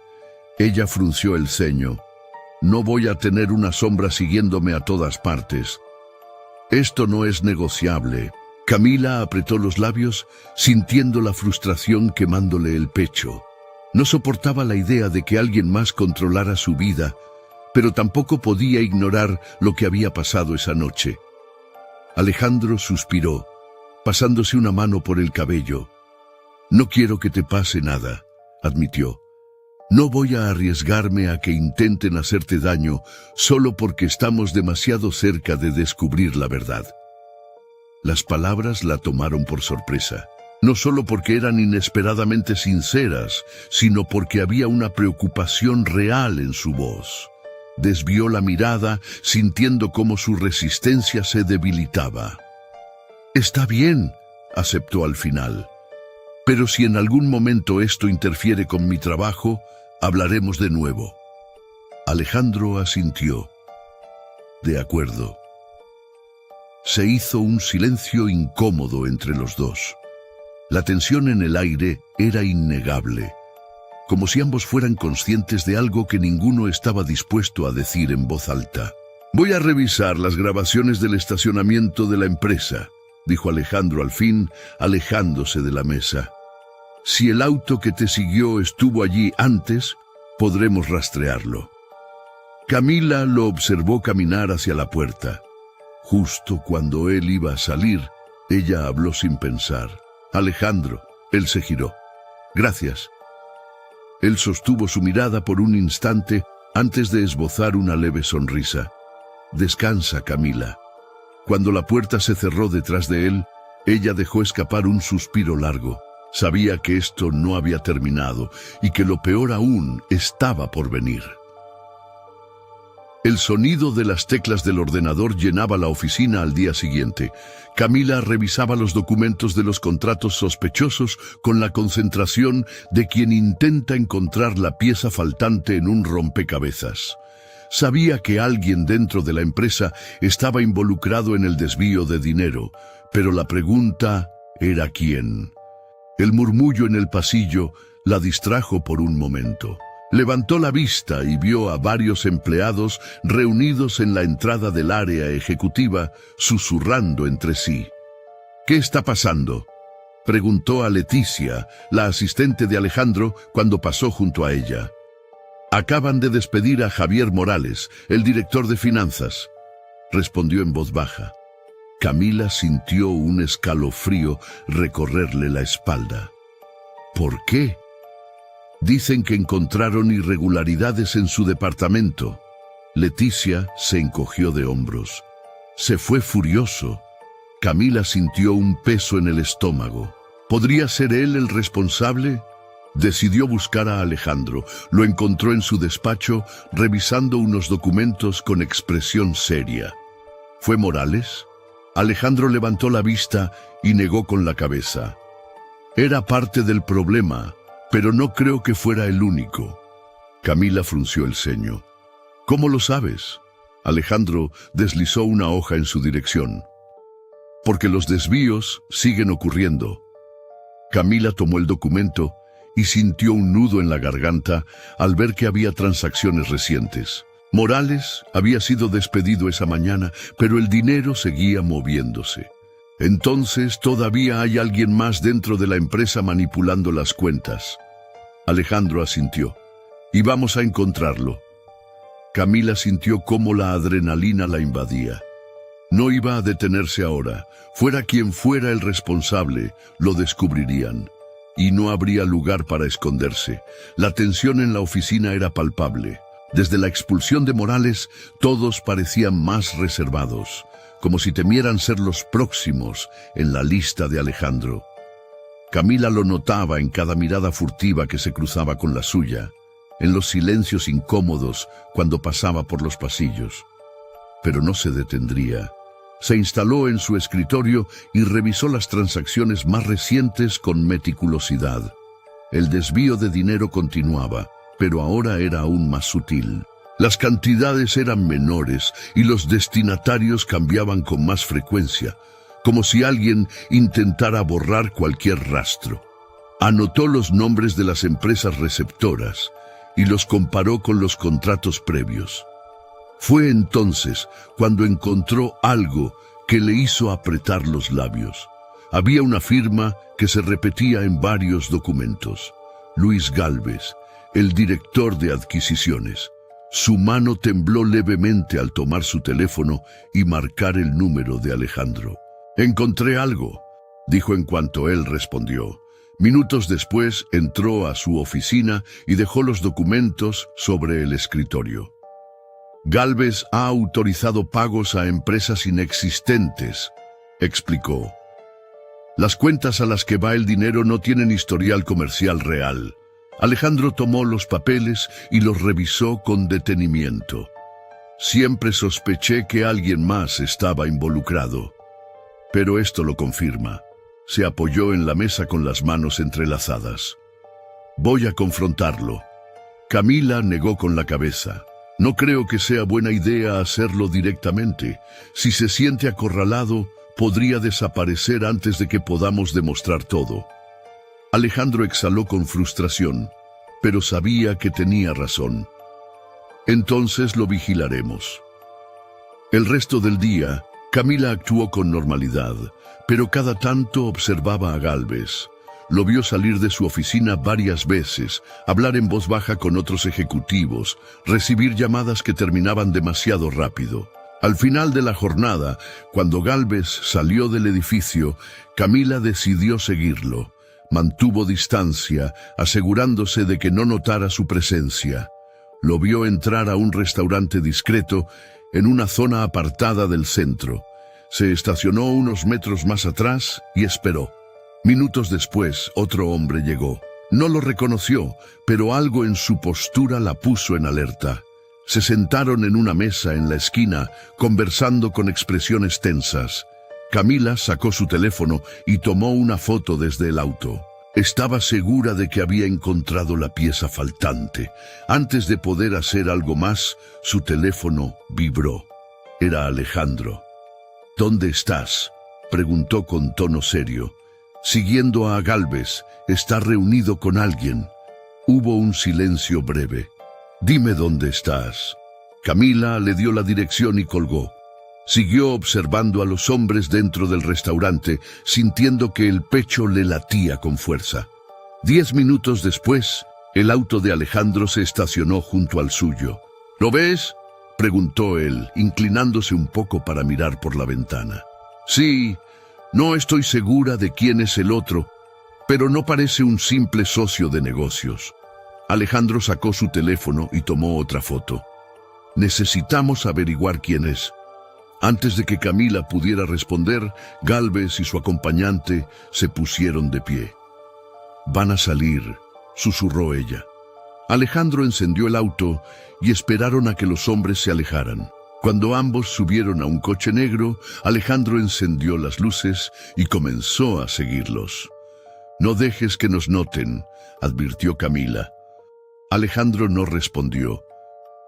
Ella frunció el ceño. «No voy a tener una sombra siguiéndome a todas partes». «Esto no es negociable». Camila apretó los labios, sintiendo la frustración quemándole el pecho. No soportaba la idea de que alguien más controlara su vida, pero tampoco podía ignorar lo que había pasado esa noche. Alejandro suspiró, pasándose una mano por el cabello. «No quiero que te pase nada», admitió. «No voy a arriesgarme a que intenten hacerte daño solo porque estamos demasiado cerca de descubrir la verdad». Las palabras la tomaron por sorpresa. no solo porque eran inesperadamente sinceras, sino porque había una preocupación real en su voz. Desvió la mirada, sintiendo cómo su resistencia se debilitaba. «Está bien», aceptó al final. «Pero si en algún momento esto interfiere con mi trabajo, hablaremos de nuevo». Alejandro asintió. «De acuerdo». Se hizo un silencio incómodo entre los dos. La tensión en el aire era innegable, como si ambos fueran conscientes de algo que ninguno estaba dispuesto a decir en voz alta. «Voy a revisar las grabaciones del estacionamiento de la empresa», dijo Alejandro al fin, alejándose de la mesa. «Si el auto que te siguió estuvo allí antes, podremos rastrearlo». Camila lo observó caminar hacia la puerta. Justo cuando él iba a salir, ella habló sin pensar. «Alejandro», él se giró. «Gracias». Él sostuvo su mirada por un instante antes de esbozar una leve sonrisa. «Descansa, Camila». Cuando la puerta se cerró detrás de él, ella dejó escapar un suspiro largo. Sabía que esto no había terminado y que lo peor aún estaba por venir. El sonido de las teclas del ordenador llenaba la oficina al día siguiente. Camila revisaba los documentos de los contratos sospechosos con la concentración de quien intenta encontrar la pieza faltante en un rompecabezas. Sabía que alguien dentro de la empresa estaba involucrado en el desvío de dinero, pero la pregunta era ¿quién? El murmullo en el pasillo la distrajo por un momento. Levantó la vista y vio a varios empleados reunidos en la entrada del área ejecutiva, susurrando entre sí. «¿Qué está pasando?», preguntó a Leticia, la asistente de Alejandro, cuando pasó junto a ella. «Acaban de despedir a Javier Morales, el director de finanzas», respondió en voz baja. Camila sintió un escalofrío recorrerle la espalda. «¿Por qué?». «Dicen que encontraron irregularidades en su departamento». Leticia se encogió de hombros. Se fue furioso. Camila sintió un peso en el estómago. ¿Podría ser él el responsable? Decidió buscar a Alejandro. Lo encontró en su despacho, revisando unos documentos con expresión seria. ¿Fue Morales? Alejandro levantó la vista y negó con la cabeza. «Era parte del problema, pero no creo que fuera el único». Camila frunció el ceño. «¿Cómo lo sabes?». Alejandro deslizó una hoja en su dirección. «Porque los desvíos siguen ocurriendo». Camila tomó el documento y sintió un nudo en la garganta al ver que había transacciones recientes. Morales había sido despedido esa mañana, pero el dinero seguía moviéndose. Entonces todavía hay alguien más dentro de la empresa manipulando las cuentas. Alejandro asintió. «Y vamos a encontrarlo». Camila sintió cómo la adrenalina la invadía. No iba a detenerse ahora. Fuera quien fuera el responsable, lo descubrirían. Y no habría lugar para esconderse. La tensión en la oficina era palpable. Desde la expulsión de Morales, todos parecían más reservados, como si temieran ser los próximos en la lista de Alejandro. Camila lo notaba en cada mirada furtiva que se cruzaba con la suya, en los silencios incómodos cuando pasaba por los pasillos. Pero no se detendría. Se instaló en su escritorio y revisó las transacciones más recientes con meticulosidad. El desvío de dinero continuaba, pero ahora era aún más sutil. Las cantidades eran menores y los destinatarios cambiaban con más frecuencia, como si alguien intentara borrar cualquier rastro. Anotó los nombres de las empresas receptoras y los comparó con los contratos previos. Fue entonces cuando encontró algo que le hizo apretar los labios. Había una firma que se repetía en varios documentos. Luis Gálvez, el director de adquisiciones. Su mano tembló levemente al tomar su teléfono y marcar el número de Alejandro. «Encontré algo», dijo en cuanto él respondió. Minutos después entró a su oficina y dejó los documentos sobre el escritorio. «Gálvez ha autorizado pagos a empresas inexistentes», explicó. Las cuentas a las que va el dinero no tienen historial comercial real. Alejandro tomó los papeles y los revisó con detenimiento. Siempre sospeché que alguien más estaba involucrado. Pero esto lo confirma. Se apoyó en la mesa con las manos entrelazadas. Voy a confrontarlo. Camila negó con la cabeza. No creo que sea buena idea hacerlo directamente. Si se siente acorralado, podría desaparecer antes de que podamos demostrar todo. Alejandro exhaló con frustración, pero sabía que tenía razón. Entonces lo vigilaremos. El resto del día, Camila actuó con normalidad, pero cada tanto observaba a Gálvez. Lo vio salir de su oficina varias veces, hablar en voz baja con otros ejecutivos, recibir llamadas que terminaban demasiado rápido. Al final de la jornada, cuando Gálvez salió del edificio, Camila decidió seguirlo. Mantuvo distancia, asegurándose de que no notara su presencia. Lo vio entrar a un restaurante discreto en una zona apartada del centro. Se estacionó unos metros más atrás y esperó. Minutos después, otro hombre llegó. No lo reconoció, pero algo en su postura la puso en alerta. Se sentaron en una mesa en la esquina, conversando con expresiones tensas. Camila sacó su teléfono y tomó una foto desde el auto. Estaba segura de que había encontrado la pieza faltante. Antes de poder hacer algo más, su teléfono vibró. Era Alejandro. ¿Dónde estás?, preguntó con tono serio. Siguiendo a Gálvez, está reunido con alguien. Hubo un silencio breve. Dime dónde estás. Camila le dio la dirección y colgó. Siguió observando a los hombres dentro del restaurante, sintiendo que el pecho le latía con fuerza. 10 minutos después, el auto de Alejandro se estacionó junto al suyo. ¿Lo ves?, preguntó él, inclinándose un poco para mirar por la ventana. Sí, no estoy segura de quién es el otro, pero no parece un simple socio de negocios. Alejandro sacó su teléfono y tomó otra foto. Necesitamos averiguar quién es. Antes de que Camila pudiera responder, Gálvez y su acompañante se pusieron de pie. «Van a salir», susurró ella. Alejandro encendió el auto y esperaron a que los hombres se alejaran. Cuando ambos subieron a un coche negro, Alejandro encendió las luces y comenzó a seguirlos. «No dejes que nos noten», advirtió Camila. Alejandro no respondió,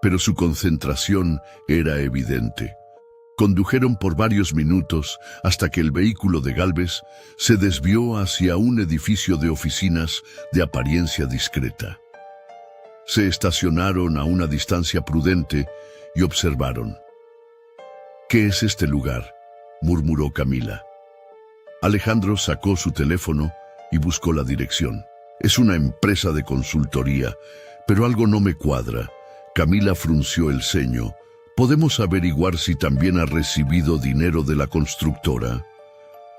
pero su concentración era evidente. Condujeron por varios minutos hasta que el vehículo de Gálvez se desvió hacia un edificio de oficinas de apariencia discreta. Se estacionaron a una distancia prudente y observaron. «¿Qué es este lugar?», murmuró Camila. Alejandro sacó su teléfono y buscó la dirección. «Es una empresa de consultoría, pero algo no me cuadra». Camila frunció el ceño. «¿Podemos averiguar si también ha recibido dinero de la constructora?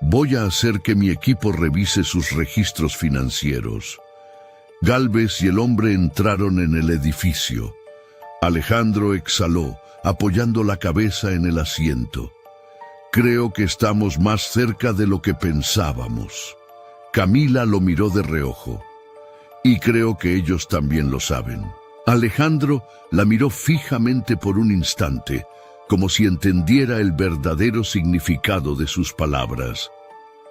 Voy a hacer que mi equipo revise sus registros financieros». Gálvez y el hombre entraron en el edificio. Alejandro exhaló, apoyando la cabeza en el asiento. «Creo que estamos más cerca de lo que pensábamos». Camila lo miró de reojo. «Y creo que ellos también lo saben». Alejandro la miró fijamente por un instante, como si entendiera el verdadero significado de sus palabras.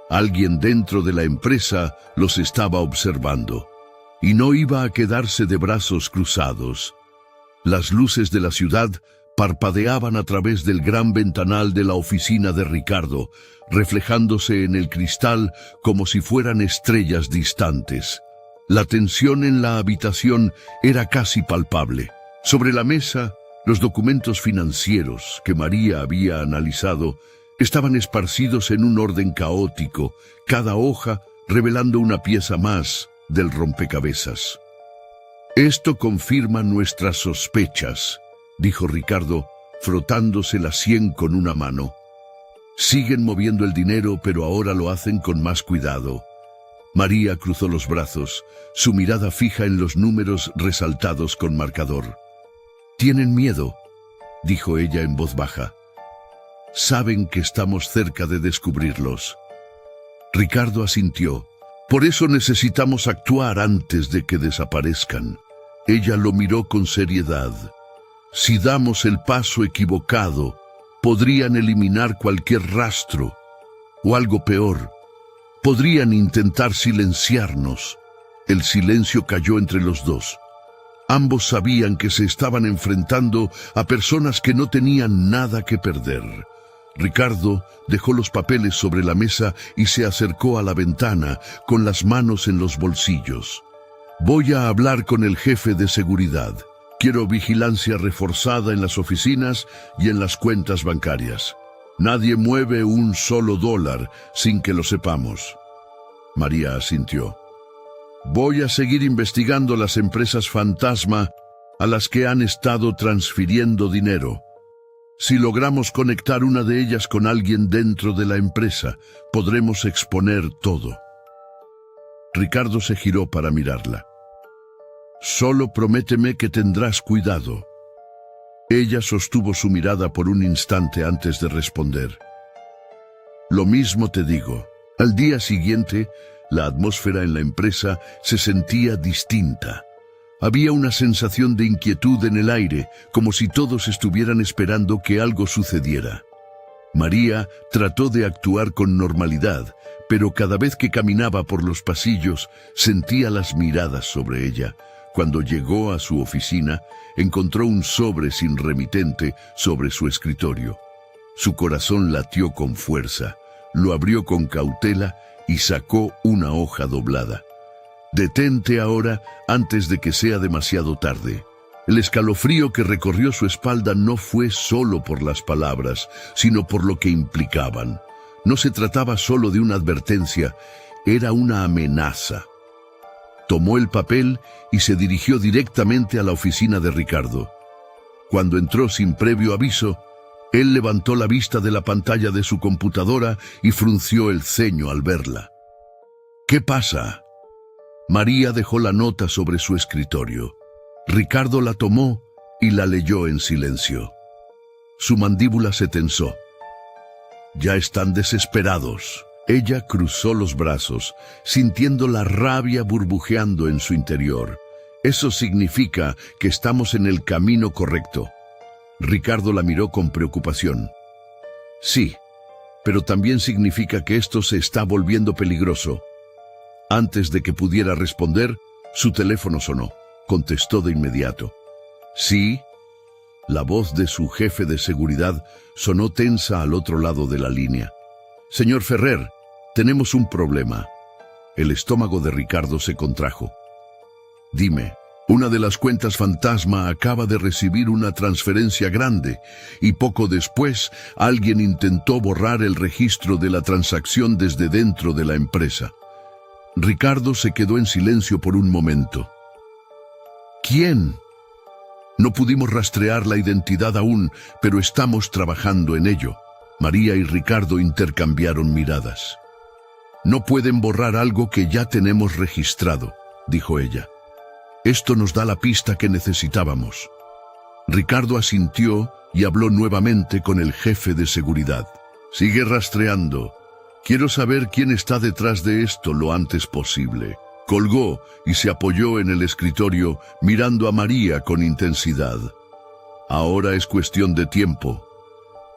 Alguien dentro de la empresa los estaba observando, y no iba a quedarse de brazos cruzados. Las luces de la ciudad parpadeaban a través del gran ventanal de la oficina de Ricardo, reflejándose en el cristal como si fueran estrellas distantes. La tensión en la habitación era casi palpable. Sobre la mesa, los documentos financieros que María había analizado estaban esparcidos en un orden caótico, cada hoja revelando una pieza más del rompecabezas. «Esto confirma nuestras sospechas», dijo Ricardo, frotándose la sien con una mano. «Siguen moviendo el dinero, pero ahora lo hacen con más cuidado». María cruzó los brazos, su mirada fija en los números resaltados con marcador. «Tienen miedo», dijo ella en voz baja. «Saben que estamos cerca de descubrirlos». Ricardo asintió. Por eso necesitamos actuar antes de que desaparezcan. Ella lo miró con seriedad. Si damos el paso equivocado, podrían eliminar cualquier rastro. O algo peor, podrían intentar silenciarnos. El silencio cayó entre los dos. Ambos sabían que se estaban enfrentando a personas que no tenían nada que perder. Ricardo dejó los papeles sobre la mesa y se acercó a la ventana con las manos en los bolsillos. Voy a hablar con el jefe de seguridad. Quiero vigilancia reforzada en las oficinas y en las cuentas bancarias. Nadie mueve un solo dólar sin que lo sepamos. María asintió. Voy a seguir investigando las empresas fantasma a las que han estado transfiriendo dinero. Si logramos conectar una de ellas con alguien dentro de la empresa, podremos exponer todo. Ricardo se giró para mirarla. Solo prométeme que tendrás cuidado. Ella sostuvo su mirada por un instante antes de responder. Lo mismo te digo. Al día siguiente, la atmósfera en la empresa se sentía distinta. Había una sensación de inquietud en el aire, como si todos estuvieran esperando que algo sucediera. María trató de actuar con normalidad, pero cada vez que caminaba por los pasillos, sentía las miradas sobre ella. Cuando llegó a su oficina, encontró un sobre sin remitente sobre su escritorio. Su corazón latió con fuerza, lo abrió con cautela y sacó una hoja doblada. Detente ahora antes de que sea demasiado tarde. El escalofrío que recorrió su espalda no fue solo por las palabras, sino por lo que implicaban. No se trataba solo de una advertencia, era una amenaza. Tomó el papel y se dirigió directamente a la oficina de Ricardo. Cuando entró sin previo aviso, él levantó la vista de la pantalla de su computadora y frunció el ceño al verla. ¿Qué pasa? María dejó la nota sobre su escritorio. Ricardo la tomó y la leyó en silencio. Su mandíbula se tensó. Ya están desesperados. Ella cruzó los brazos, sintiendo la rabia burbujeando en su interior. Eso significa que estamos en el camino correcto. Ricardo la miró con preocupación. Sí, pero también significa que esto se está volviendo peligroso. Antes de que pudiera responder, su teléfono sonó. Contestó de inmediato. Sí. La voz de su jefe de seguridad sonó tensa al otro lado de la línea. Señor Ferrer, tenemos un problema. El estómago de Ricardo se contrajo. Dime, una de las cuentas fantasma acaba de recibir una transferencia grande y poco después alguien intentó borrar el registro de la transacción desde dentro de la empresa. Ricardo se quedó en silencio por un momento. ¿Quién? No pudimos rastrear la identidad aún, pero estamos trabajando en ello. María y Ricardo intercambiaron miradas. No pueden borrar algo que ya tenemos registrado, dijo ella. Esto nos da la pista que necesitábamos. Ricardo asintió y habló nuevamente con el jefe de seguridad. Sigue rastreando. Quiero saber quién está detrás de esto lo antes posible. Colgó y se apoyó en el escritorio mirando a María con intensidad. Ahora es cuestión de tiempo.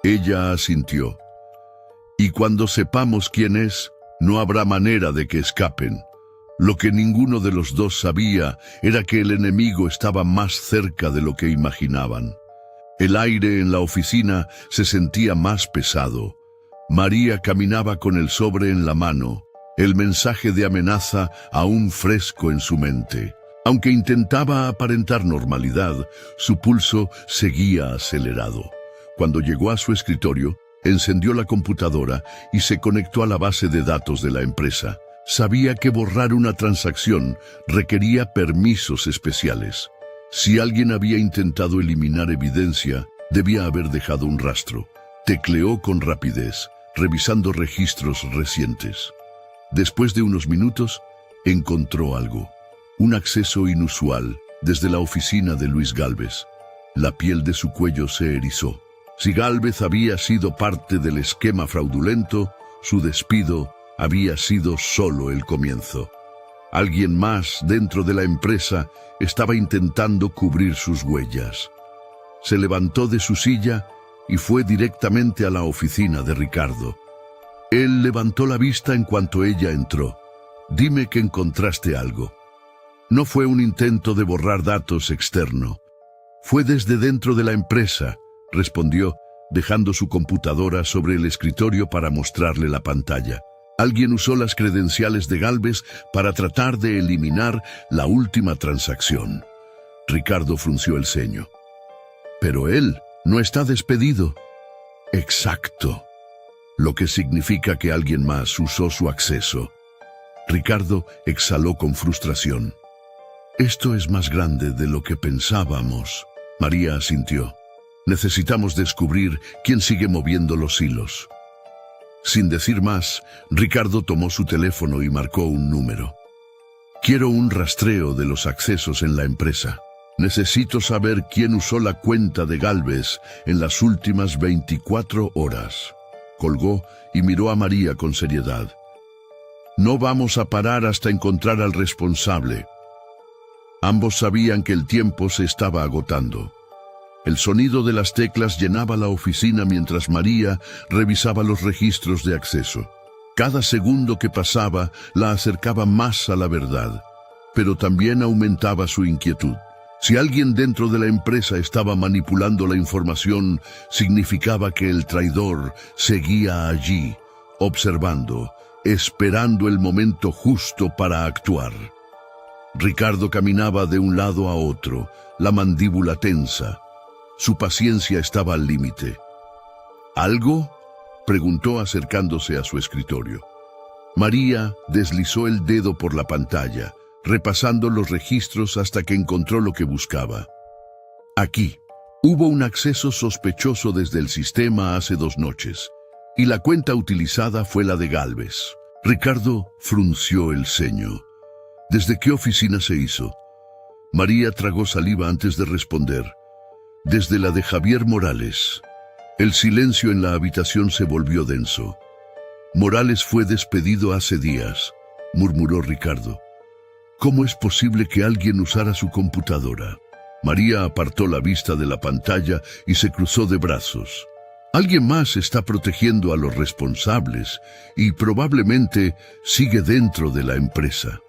Ella asintió. Y cuando sepamos quién es, no habrá manera de que escapen. Lo que ninguno de los dos sabía era que el enemigo estaba más cerca de lo que imaginaban. El aire en la oficina se sentía más pesado. María caminaba con el sobre en la mano, el mensaje de amenaza aún fresco en su mente. Aunque intentaba aparentar normalidad, su pulso seguía acelerado. Cuando llegó a su escritorio, encendió la computadora y se conectó a la base de datos de la empresa. Sabía que borrar una transacción requería permisos especiales. Si alguien había intentado eliminar evidencia, debía haber dejado un rastro. Tecleó con rapidez, revisando registros recientes. Después de unos minutos, encontró algo. Un acceso inusual desde la oficina de Luis Gálvez. La piel de su cuello se erizó. Si Gálvez había sido parte del esquema fraudulento, su despido había sido solo el comienzo. Alguien más dentro de la empresa estaba intentando cubrir sus huellas. Se levantó de su silla y fue directamente a la oficina de Ricardo. Él levantó la vista en cuanto ella entró. «Dime que encontraste algo». No fue un intento de borrar datos externo. «Fue desde dentro de la empresa», respondió, dejando su computadora sobre el escritorio para mostrarle la pantalla. Alguien usó las credenciales de Gálvez para tratar de eliminar la última transacción. Ricardo frunció el ceño. «Pero él no está despedido». «Exacto. Lo que significa que alguien más usó su acceso». Ricardo exhaló con frustración. «Esto es más grande de lo que pensábamos». María asintió. «Necesitamos descubrir quién sigue moviendo los hilos». Sin decir más, Ricardo tomó su teléfono y marcó un número. «Quiero un rastreo de los accesos en la empresa. Necesito saber quién usó la cuenta de Gálvez en las últimas 24 horas». Colgó y miró a María con seriedad. «No vamos a parar hasta encontrar al responsable». Ambos sabían que el tiempo se estaba agotando. El sonido de las teclas llenaba la oficina mientras María revisaba los registros de acceso. Cada segundo que pasaba la acercaba más a la verdad, pero también aumentaba su inquietud. Si alguien dentro de la empresa estaba manipulando la información, significaba que el traidor seguía allí, observando, esperando el momento justo para actuar. Ricardo caminaba de un lado a otro, la mandíbula tensa. Su paciencia estaba al límite. ¿Algo?, preguntó acercándose a su escritorio. María deslizó el dedo por la pantalla, repasando los registros hasta que encontró lo que buscaba. Aquí, hubo un acceso sospechoso desde el sistema hace 2 noches, y la cuenta utilizada fue la de Gálvez. Ricardo frunció el ceño. ¿Desde qué oficina se hizo? María tragó saliva antes de responder. Desde la de Javier Morales. El silencio en la habitación se volvió denso. Morales fue despedido hace días, murmuró Ricardo. ¿Cómo es posible que alguien usara su computadora? María apartó la vista de la pantalla y se cruzó de brazos. Alguien más está protegiendo a los responsables y probablemente sigue dentro de la empresa.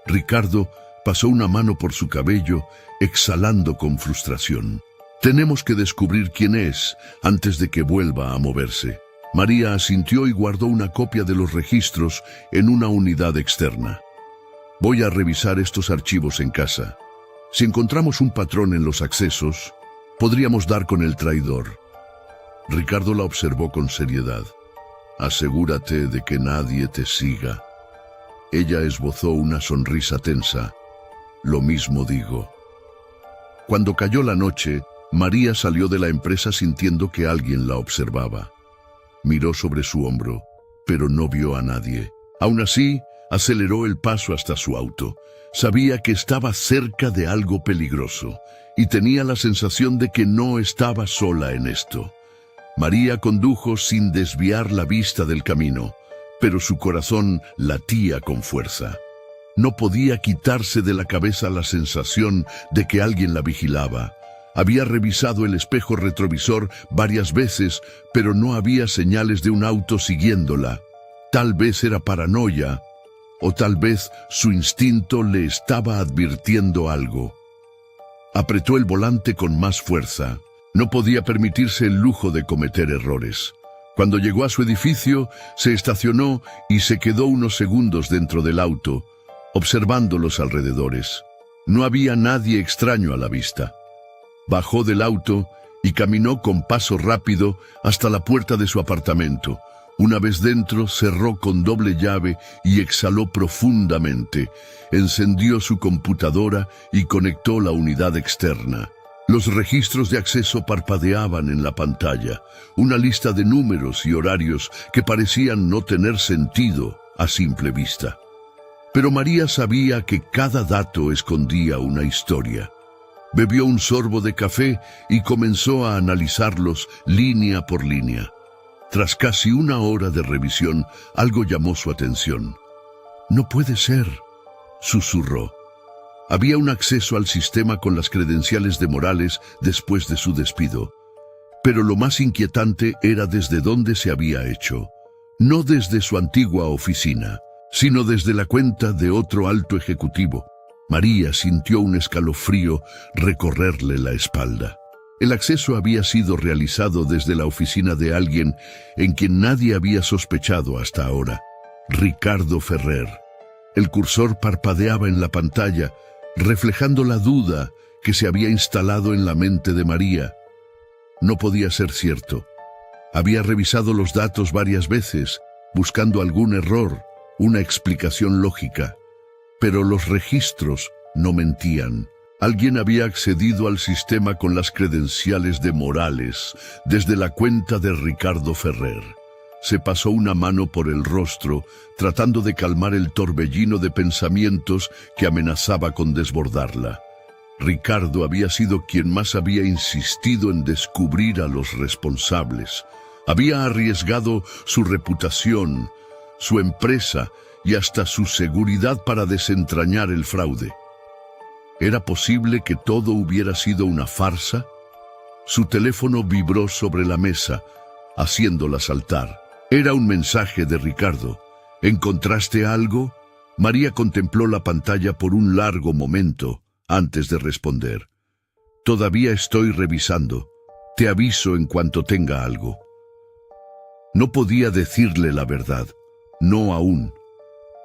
Ricardo pasó una mano por su cabello, exhalando con frustración. Tenemos que descubrir quién es antes de que vuelva a moverse. María asintió y guardó una copia de los registros en una unidad externa. Voy a revisar estos archivos en casa. Si encontramos un patrón en los accesos, podríamos dar con el traidor. Ricardo la observó con seriedad. Asegúrate de que nadie te siga. Ella esbozó una sonrisa tensa. Lo mismo digo. Cuando cayó la noche, María salió de la empresa sintiendo que alguien la observaba. Miró sobre su hombro, pero no vio a nadie. Aún así, aceleró el paso hasta su auto. Sabía que estaba cerca de algo peligroso y tenía la sensación de que no estaba sola en esto. María condujo sin desviar la vista del camino, pero su corazón latía con fuerza. No podía quitarse de la cabeza la sensación de que alguien la vigilaba. Había revisado el espejo retrovisor varias veces, pero no había señales de un auto siguiéndola. Tal vez era paranoia, o tal vez su instinto le estaba advirtiendo algo. Apretó el volante con más fuerza. No podía permitirse el lujo de cometer errores. Cuando llegó a su edificio, se estacionó y se quedó unos segundos dentro del auto, observando los alrededores. No había nadie extraño a la vista. Bajó del auto y caminó con paso rápido hasta la puerta de su apartamento. Una vez dentro, cerró con doble llave y exhaló profundamente. Encendió su computadora y conectó la unidad externa. Los registros de acceso parpadeaban en la pantalla, una lista de números y horarios que parecían no tener sentido a simple vista. Pero María sabía que cada dato escondía una historia. Bebió un sorbo de café y comenzó a analizarlos línea por línea. Tras casi una hora de revisión, algo llamó su atención. «No puede ser», susurró. Había un acceso al sistema con las credenciales de Morales después de su despido. Pero lo más inquietante era desde dónde se había hecho. No desde su antigua oficina, sino desde la cuenta de otro alto ejecutivo. María sintió un escalofrío recorrerle la espalda. El acceso había sido realizado desde la oficina de alguien en quien nadie había sospechado hasta ahora: Ricardo Ferrer. El cursor parpadeaba en la pantalla, reflejando la duda que se había instalado en la mente de María. No podía ser cierto. Había revisado los datos varias veces, buscando algún error, una explicación lógica. Pero los registros no mentían. Alguien había accedido al sistema con las credenciales de Morales, desde la cuenta de Ricardo Ferrer. Se pasó una mano por el rostro, tratando de calmar el torbellino de pensamientos que amenazaba con desbordarla. Ricardo había sido quien más había insistido en descubrir a los responsables. Había arriesgado su reputación, su empresa y hasta su seguridad para desentrañar el fraude. ¿Era posible que todo hubiera sido una farsa? Su teléfono vibró sobre la mesa, haciéndola saltar. Era un mensaje de Ricardo. ¿Encontraste algo? María contempló la pantalla por un largo momento antes de responder. Todavía estoy revisando. Te aviso en cuanto tenga algo. No podía decirle la verdad. No aún.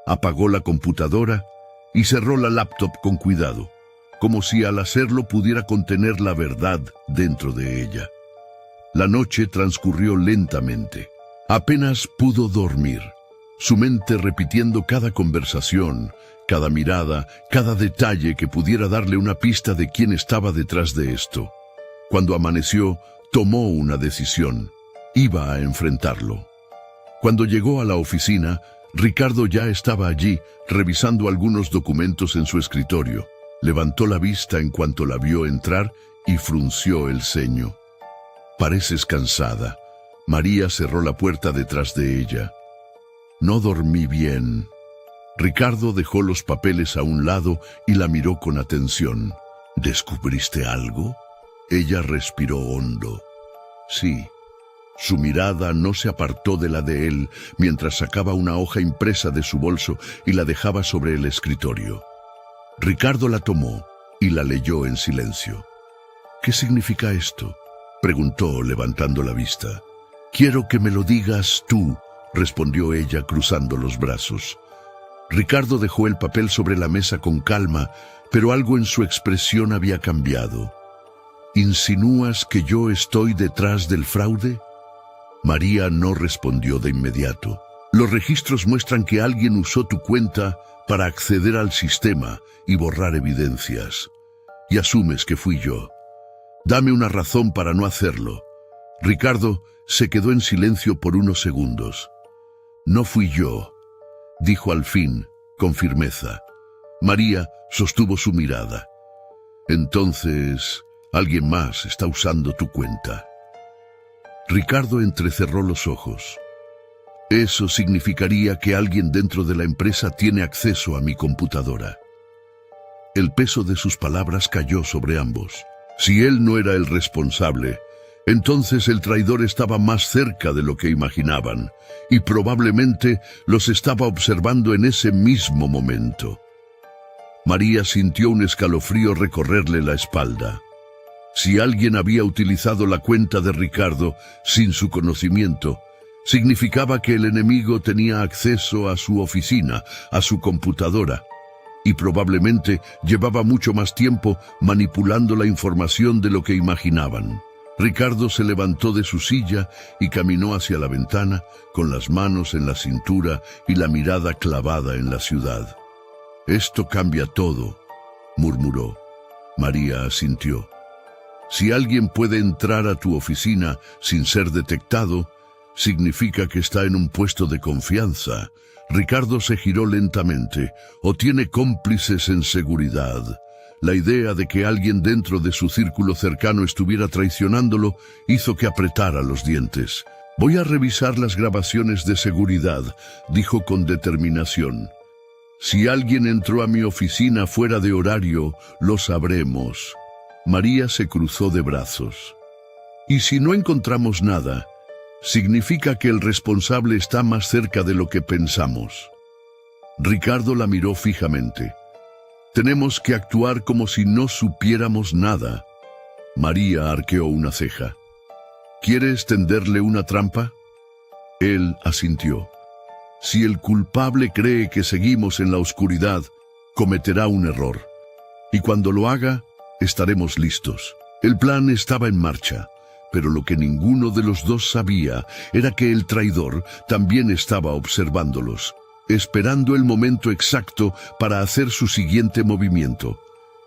Apagó la computadora y cerró la laptop con cuidado, como si al hacerlo pudiera contener la verdad dentro de ella. La noche transcurrió lentamente. Apenas pudo dormir, su mente repitiendo cada conversación, cada mirada, cada detalle que pudiera darle una pista de quién estaba detrás de esto. Cuando amaneció, tomó una decisión. Iba a enfrentarlo. Cuando llegó a la oficina, Ricardo ya estaba allí, revisando algunos documentos en su escritorio. Levantó la vista en cuanto la vio entrar y frunció el ceño. «Pareces cansada». María cerró la puerta detrás de ella. «No dormí bien». Ricardo dejó los papeles a un lado y la miró con atención. «¿Descubriste algo?» Ella respiró hondo. «Sí». Su mirada no se apartó de la de él mientras sacaba una hoja impresa de su bolso y la dejaba sobre el escritorio. Ricardo la tomó y la leyó en silencio. «¿Qué significa esto?», preguntó levantando la vista. «Quiero que me lo digas tú», respondió ella cruzando los brazos. Ricardo dejó el papel sobre la mesa con calma, pero algo en su expresión había cambiado. «¿Insinúas que yo estoy detrás del fraude?». María no respondió de inmediato. «Los registros muestran que alguien usó tu cuenta para acceder al sistema y borrar evidencias. Y asumes que fui yo. Dame una razón para no hacerlo». Ricardo se quedó en silencio por unos segundos. «No fui yo», dijo al fin, con firmeza. María sostuvo su mirada. «Entonces, alguien más está usando tu cuenta». Ricardo entrecerró los ojos. «Eso significaría que alguien dentro de la empresa tiene acceso a mi computadora». El peso de sus palabras cayó sobre ambos. Si él no era el responsable, entonces el traidor estaba más cerca de lo que imaginaban, y probablemente los estaba observando en ese mismo momento. María sintió un escalofrío recorrerle la espalda. Si alguien había utilizado la cuenta de Ricardo sin su conocimiento, significaba que el enemigo tenía acceso a su oficina, a su computadora, y probablemente llevaba mucho más tiempo manipulando la información de lo que imaginaban. Ricardo se levantó de su silla y caminó hacia la ventana, con las manos en la cintura y la mirada clavada en la ciudad. «Esto cambia todo», murmuró. María asintió. «Si alguien puede entrar a tu oficina sin ser detectado, significa que está en un puesto de confianza». Ricardo se giró lentamente. «O tiene cómplices en seguridad». La idea de que alguien dentro de su círculo cercano estuviera traicionándolo hizo que apretara los dientes. Voy a revisar las grabaciones de seguridad, dijo con determinación. Si alguien entró a mi oficina fuera de horario, lo sabremos. María se cruzó de brazos. Y si no encontramos nada, significa que el responsable está más cerca de lo que pensamos. Ricardo la miró fijamente. Tenemos que actuar como si no supiéramos nada. María arqueó una ceja. ¿Quieres tenderle una trampa? Él asintió. Si el culpable cree que seguimos en la oscuridad, cometerá un error. Y cuando lo haga, estaremos listos. El plan estaba en marcha, pero lo que ninguno de los dos sabía era que el traidor también estaba observándolos, esperando el momento exacto para hacer su siguiente movimiento.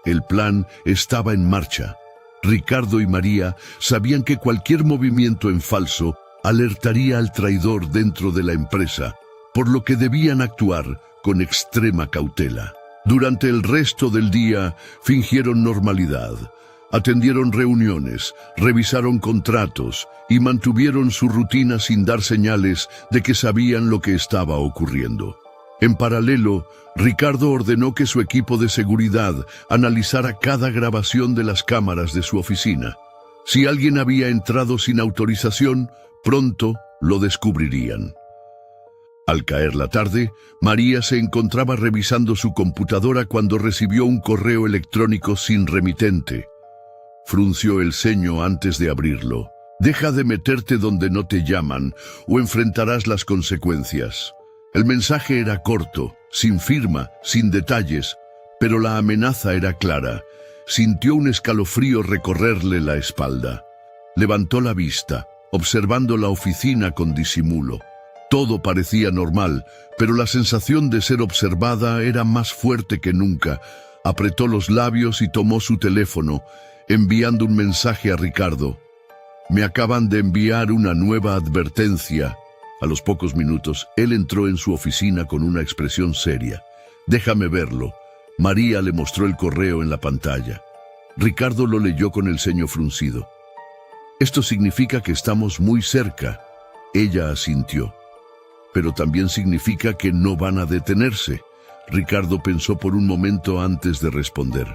El plan estaba en marcha. Ricardo y María sabían que cualquier movimiento en falso alertaría al traidor dentro de la empresa, por lo que debían actuar con extrema cautela. Durante el resto del día fingieron normalidad, atendieron reuniones, revisaron contratos y mantuvieron su rutina sin dar señales de que sabían lo que estaba ocurriendo. En paralelo, Ricardo ordenó que su equipo de seguridad analizara cada grabación de las cámaras de su oficina. Si alguien había entrado sin autorización, pronto lo descubrirían. Al caer la tarde, María se encontraba revisando su computadora cuando recibió un correo electrónico sin remitente. Frunció el ceño antes de abrirlo. Deja de meterte donde no te llaman o enfrentarás las consecuencias. El mensaje era corto, sin firma, sin detalles, pero la amenaza era clara. Sintió un escalofrío recorrerle la espalda. Levantó la vista, observando la oficina con disimulo. Todo parecía normal, pero la sensación de ser observada era más fuerte que nunca. Apretó los labios y tomó su teléfono, enviando un mensaje a Ricardo. Me acaban de enviar una nueva advertencia. A los pocos minutos, él entró en su oficina con una expresión seria. Déjame verlo. María le mostró el correo en la pantalla. Ricardo lo leyó con el ceño fruncido. Esto significa que estamos muy cerca. Ella asintió. Pero también significa que no van a detenerse. Ricardo pensó por un momento antes de responder.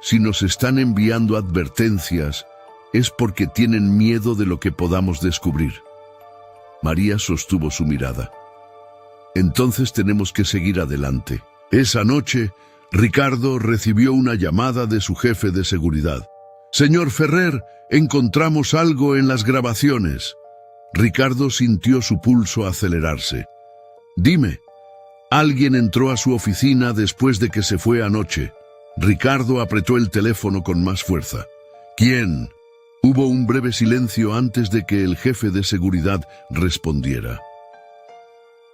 Si nos están enviando advertencias, es porque tienen miedo de lo que podamos descubrir. María sostuvo su mirada. Entonces tenemos que seguir adelante. Esa noche, Ricardo recibió una llamada de su jefe de seguridad. Señor Ferrer, encontramos algo en las grabaciones. Ricardo sintió su pulso acelerarse. Dime, alguien entró a su oficina después de que se fue anoche. Ricardo apretó el teléfono con más fuerza. ¿Quién? Hubo un breve silencio antes de que el jefe de seguridad respondiera.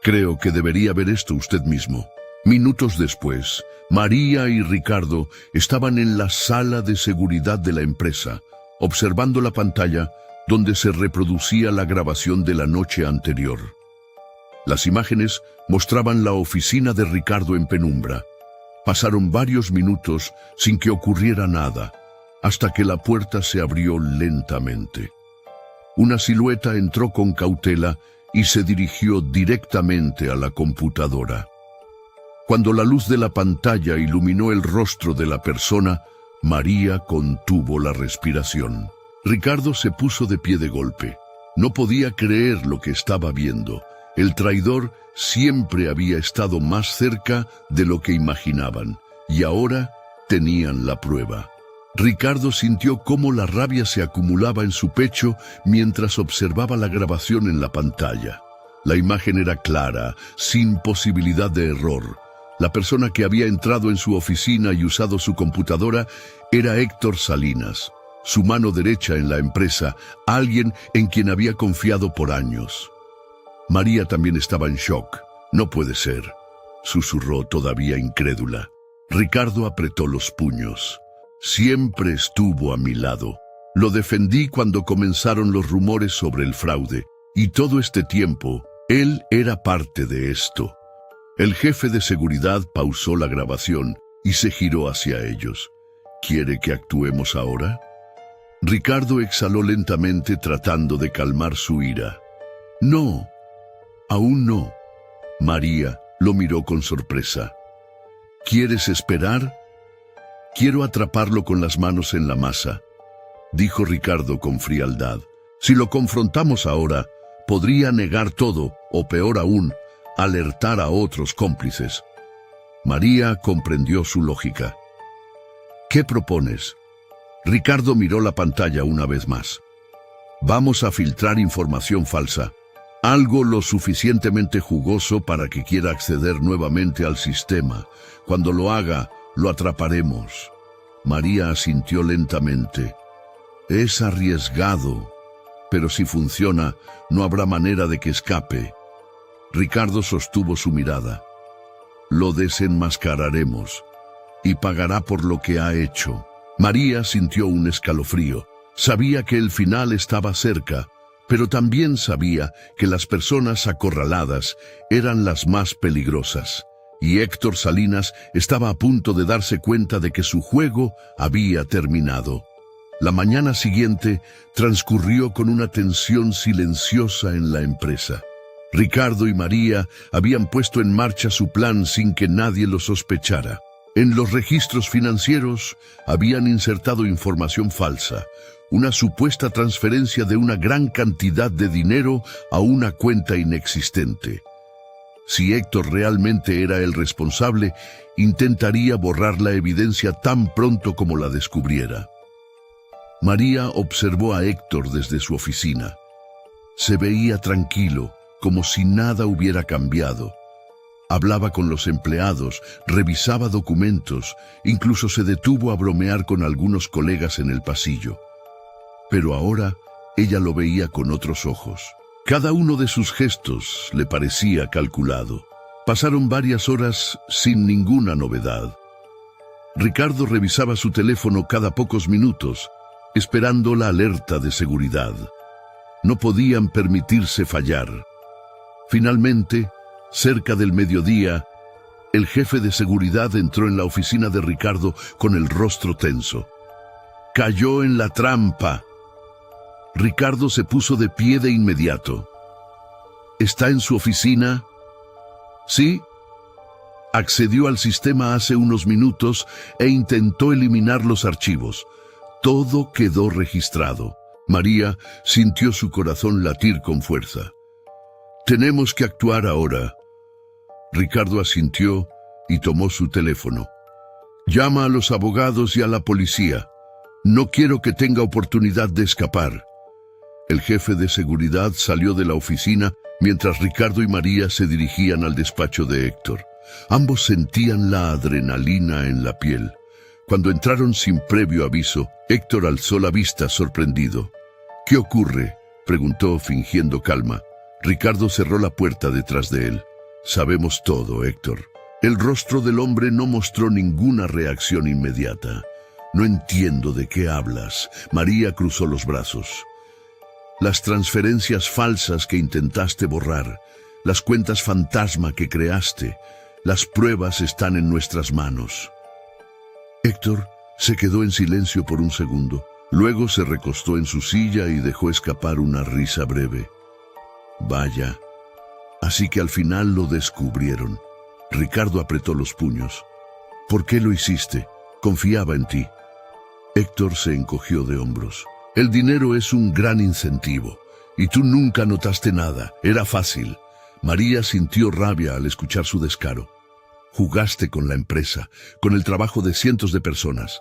Creo que debería ver esto usted mismo. Minutos después, María y Ricardo estaban en la sala de seguridad de la empresa, observando la pantalla donde se reproducía la grabación de la noche anterior. Las imágenes mostraban la oficina de Ricardo en penumbra. Pasaron varios minutos sin que ocurriera nada, hasta que la puerta se abrió lentamente. Una silueta entró con cautela y se dirigió directamente a la computadora. Cuando la luz de la pantalla iluminó el rostro de la persona, María contuvo la respiración. Ricardo se puso de pie de golpe. No podía creer lo que estaba viendo. El traidor siempre había estado más cerca de lo que imaginaban, y ahora tenían la prueba. Ricardo sintió cómo la rabia se acumulaba en su pecho mientras observaba la grabación en la pantalla. La imagen era clara, sin posibilidad de error. La persona que había entrado en su oficina y usado su computadora era Héctor Salinas, su mano derecha en la empresa, alguien en quien había confiado por años. María también estaba en shock. No puede ser, susurró todavía incrédula. Ricardo apretó los puños. Siempre estuvo a mi lado. Lo defendí cuando comenzaron los rumores sobre el fraude, y todo este tiempo, él era parte de esto. El jefe de seguridad pausó la grabación y se giró hacia ellos. ¿Quiere que actuemos ahora? Ricardo exhaló lentamente tratando de calmar su ira. No, aún no. María lo miró con sorpresa. ¿Quieres esperar? Quiero atraparlo con las manos en la masa, dijo Ricardo con frialdad. Si lo confrontamos ahora, podría negar todo, o peor aún, alertar a otros cómplices. María comprendió su lógica. ¿Qué propones? Ricardo miró la pantalla una vez más. Vamos a filtrar información falsa. Algo lo suficientemente jugoso para que quiera acceder nuevamente al sistema. Cuando lo haga, lo atraparemos. María asintió lentamente. Es arriesgado, pero si funciona, no habrá manera de que escape. Ricardo sostuvo su mirada. Lo desenmascararemos y pagará por lo que ha hecho. María sintió un escalofrío. Sabía que el final estaba cerca, pero también sabía que las personas acorraladas eran las más peligrosas, y Héctor Salinas estaba a punto de darse cuenta de que su juego había terminado. La mañana siguiente transcurrió con una tensión silenciosa en la empresa. Ricardo y María habían puesto en marcha su plan sin que nadie lo sospechara. En los registros financieros habían insertado información falsa, una supuesta transferencia de una gran cantidad de dinero a una cuenta inexistente. Si Héctor realmente era el responsable, intentaría borrar la evidencia tan pronto como la descubriera. María observó a Héctor desde su oficina. Se veía tranquilo, como si nada hubiera cambiado. Hablaba con los empleados, revisaba documentos, incluso se detuvo a bromear con algunos colegas en el pasillo. Pero ahora ella lo veía con otros ojos. Cada uno de sus gestos le parecía calculado. Pasaron varias horas sin ninguna novedad. Ricardo revisaba su teléfono cada pocos minutos, esperando la alerta de seguridad. No podían permitirse fallar. Finalmente, cerca del mediodía, el jefe de seguridad entró en la oficina de Ricardo con el rostro tenso. Cayó en la trampa. Ricardo se puso de pie de inmediato. ¿Está en su oficina? Sí. Accedió al sistema hace unos minutos e intentó eliminar los archivos. Todo quedó registrado. María sintió su corazón latir con fuerza. Tenemos que actuar ahora. Ricardo asintió y tomó su teléfono. Llama a los abogados y a la policía. No quiero que tenga oportunidad de escapar. El jefe de seguridad salió de la oficina mientras Ricardo y María se dirigían al despacho de Héctor. Ambos sentían la adrenalina en la piel. Cuando entraron sin previo aviso, Héctor alzó la vista sorprendido. ¿Qué ocurre?, preguntó fingiendo calma. Ricardo cerró la puerta detrás de él. Sabemos todo, Héctor. El rostro del hombre no mostró ninguna reacción inmediata. No entiendo de qué hablas. María cruzó los brazos. Las transferencias falsas que intentaste borrar, las cuentas fantasma que creaste, las pruebas están en nuestras manos. Héctor se quedó en silencio por un segundo. Luego se recostó en su silla y dejó escapar una risa breve. Vaya, así que al final lo descubrieron. Ricardo apretó los puños. ¿Por qué lo hiciste? Confiaba en ti. Héctor se encogió de hombros. El dinero es un gran incentivo, y tú nunca notaste nada. Era fácil. María sintió rabia al escuchar su descaro. Jugaste con la empresa, con el trabajo de cientos de personas.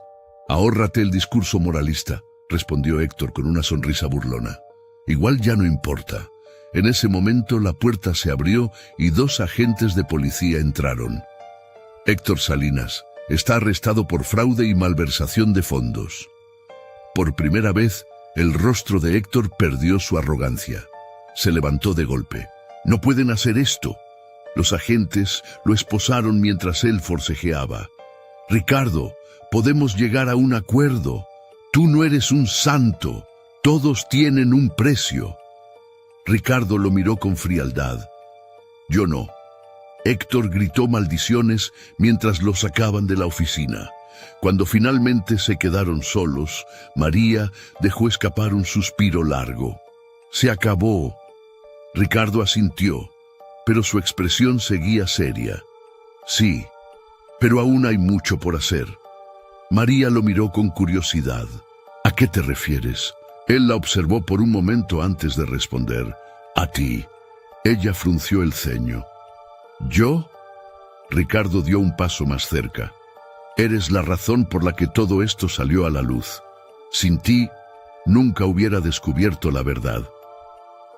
Ahórrate el discurso moralista, respondió Héctor con una sonrisa burlona. Igual ya no importa. En ese momento la puerta se abrió y 2 agentes de policía entraron. Héctor Salinas está arrestado por fraude y malversación de fondos. Por primera vez, el rostro de Héctor perdió su arrogancia. Se levantó de golpe. No pueden hacer esto. Los agentes lo esposaron mientras él forcejeaba. Ricardo, podemos llegar a un acuerdo. Tú no eres un santo. Todos tienen un precio. Ricardo lo miró con frialdad. Yo no. Héctor gritó maldiciones mientras lo sacaban de la oficina. Cuando finalmente se quedaron solos, María dejó escapar un suspiro largo. Se acabó. Ricardo asintió, pero su expresión seguía seria. Sí, pero aún hay mucho por hacer. María lo miró con curiosidad. ¿A qué te refieres? Él la observó por un momento antes de responder. A ti. Ella frunció el ceño. ¿Yo? Ricardo dio un paso más cerca. Eres la razón por la que todo esto salió a la luz. Sin ti, nunca hubiera descubierto la verdad.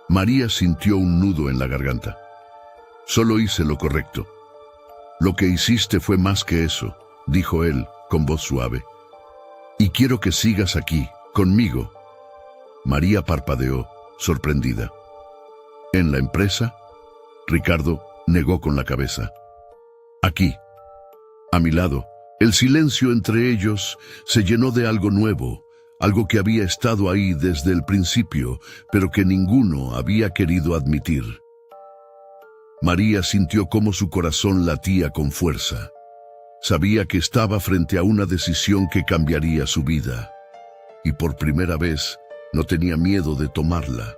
María sintió un nudo en la garganta. Solo hice lo correcto. Lo que hiciste fue más que eso, dijo él con voz suave. Y quiero que sigas aquí, conmigo. María parpadeó, sorprendida. ¿En la empresa? Ricardo negó con la cabeza. Aquí, a mi lado. El silencio entre ellos se llenó de algo nuevo, algo que había estado ahí desde el principio, pero que ninguno había querido admitir. María sintió cómo su corazón latía con fuerza. Sabía que estaba frente a una decisión que cambiaría su vida. Y por primera vez no tenía miedo de tomarla.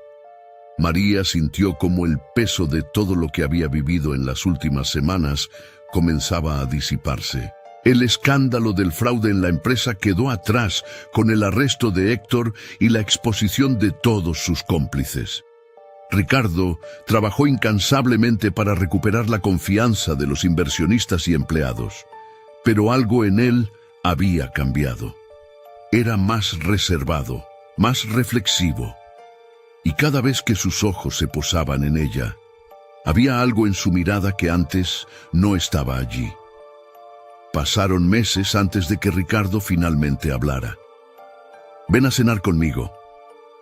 María sintió cómo el peso de todo lo que había vivido en las últimas semanas comenzaba a disiparse. El escándalo del fraude en la empresa quedó atrás con el arresto de Héctor y la exposición de todos sus cómplices. Ricardo trabajó incansablemente para recuperar la confianza de los inversionistas y empleados, pero algo en él había cambiado. Era más reservado, más reflexivo, y cada vez que sus ojos se posaban en ella, había algo en su mirada que antes no estaba allí. Pasaron meses antes de que Ricardo finalmente hablara. Ven a cenar conmigo.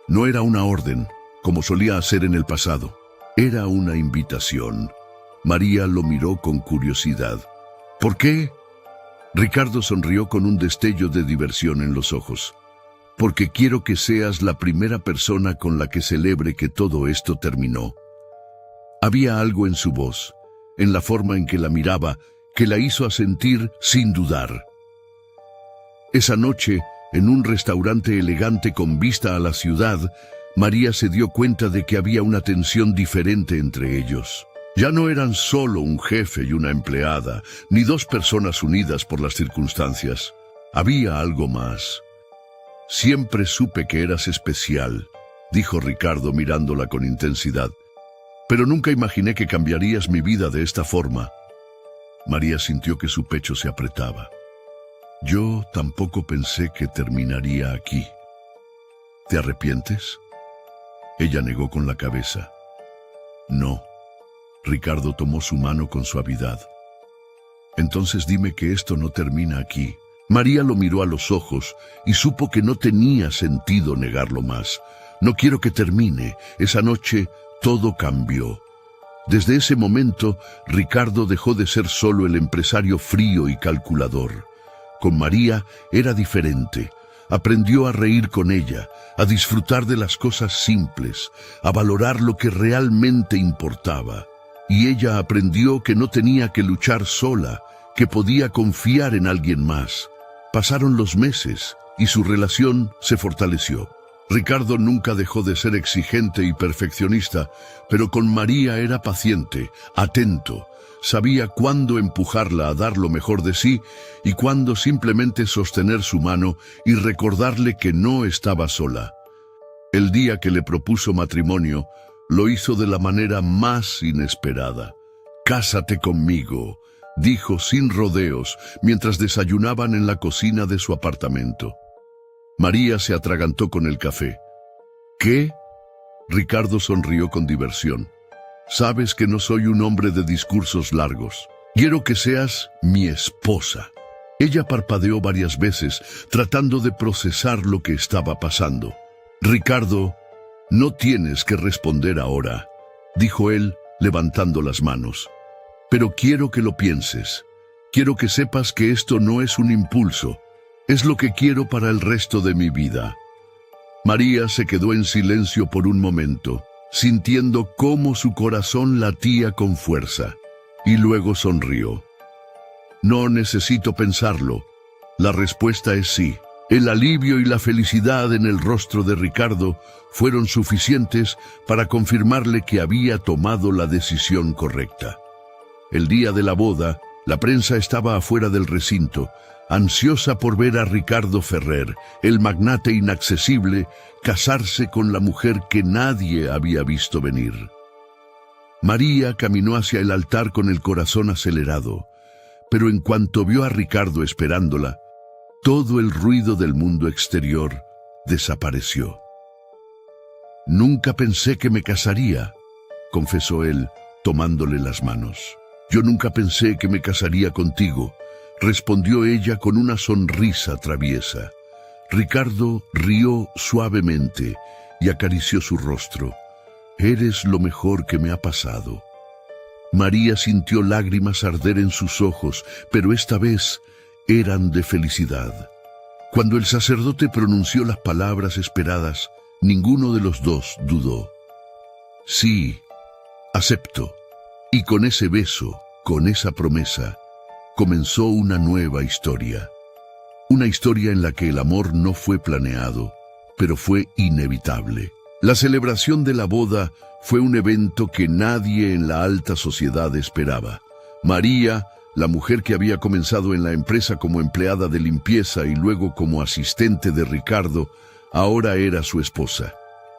No era una orden, como solía hacer en el pasado. Era una invitación. María lo miró con curiosidad. ¿Por qué? Ricardo sonrió con un destello de diversión en los ojos. Porque quiero que seas la primera persona con la que celebre que todo esto terminó. Había algo en su voz, en la forma en que la miraba, que la hizo asentir sin dudar. Esa noche, en un restaurante elegante con vista a la ciudad, María se dio cuenta de que había una tensión diferente entre ellos. Ya no eran solo un jefe y una empleada, ni dos personas unidas por las circunstancias. Había algo más. Siempre supe que eras especial, dijo Ricardo mirándola con intensidad. Pero nunca imaginé que cambiarías mi vida de esta forma. María sintió que su pecho se apretaba. Yo tampoco pensé que terminaría aquí. ¿Te arrepientes? Ella negó con la cabeza. No. Ricardo tomó su mano con suavidad. Entonces dime que esto no termina aquí. María lo miró a los ojos y supo que no tenía sentido negarlo más. No quiero que termine. Esa noche todo cambió. Desde ese momento, Ricardo dejó de ser solo el empresario frío y calculador. Con María era diferente. Aprendió a reír con ella, a disfrutar de las cosas simples, a valorar lo que realmente importaba. Y ella aprendió que no tenía que luchar sola, que podía confiar en alguien más. Pasaron los meses y su relación se fortaleció. Ricardo nunca dejó de ser exigente y perfeccionista, pero con María era paciente, atento. Sabía cuándo empujarla a dar lo mejor de sí y cuándo simplemente sostener su mano y recordarle que no estaba sola. El día que le propuso matrimonio, lo hizo de la manera más inesperada. «Cásate conmigo», dijo sin rodeos mientras desayunaban en la cocina de su apartamento. María se atragantó con el café. ¿Qué? Ricardo sonrió con diversión. Sabes que no soy un hombre de discursos largos. Quiero que seas mi esposa. Ella parpadeó varias veces, tratando de procesar lo que estaba pasando. Ricardo, no tienes que responder ahora, dijo él, levantando las manos. Pero quiero que lo pienses. Quiero que sepas que esto no es un impulso. Es lo que quiero para el resto de mi vida. María se quedó en silencio por un momento, sintiendo cómo su corazón latía con fuerza, y luego sonrió. No necesito pensarlo. La respuesta es sí. El alivio y la felicidad en el rostro de Ricardo fueron suficientes para confirmarle que había tomado la decisión correcta. El día de la boda, la prensa estaba afuera del recinto, ansiosa por ver a Ricardo Ferrer, el magnate inaccesible, casarse con la mujer que nadie había visto venir. María caminó hacia el altar con el corazón acelerado, pero en cuanto vio a Ricardo esperándola, todo el ruido del mundo exterior desapareció. «Nunca pensé que me casaría», confesó él, tomándole las manos. «Yo nunca pensé que me casaría contigo», respondió ella con una sonrisa traviesa. Ricardo rió suavemente y acarició su rostro. «Eres lo mejor que me ha pasado». María sintió lágrimas arder en sus ojos, pero esta vez eran de felicidad. Cuando el sacerdote pronunció las palabras esperadas, ninguno de los dos dudó. «Sí, acepto». Y con ese beso, con esa promesa, comenzó una nueva historia. Una historia en la que el amor no fue planeado, pero fue inevitable. La celebración de la boda fue un evento que nadie en la alta sociedad esperaba. María, la mujer que había comenzado en la empresa como empleada de limpieza y luego como asistente de Ricardo, ahora era su esposa.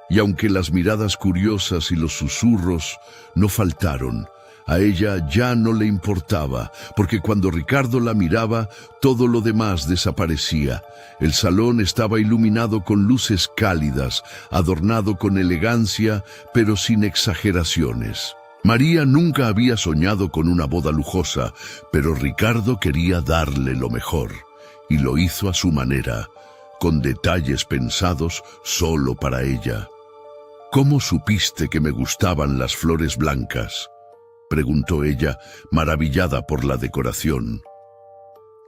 Y aunque las miradas curiosas y los susurros no faltaron, a ella ya no le importaba, porque cuando Ricardo la miraba, todo lo demás desaparecía. El salón estaba iluminado con luces cálidas, adornado con elegancia, pero sin exageraciones. María nunca había soñado con una boda lujosa, pero Ricardo quería darle lo mejor, y lo hizo a su manera, con detalles pensados solo para ella. «¿Cómo supiste que me gustaban las flores blancas?», preguntó ella, maravillada por la decoración.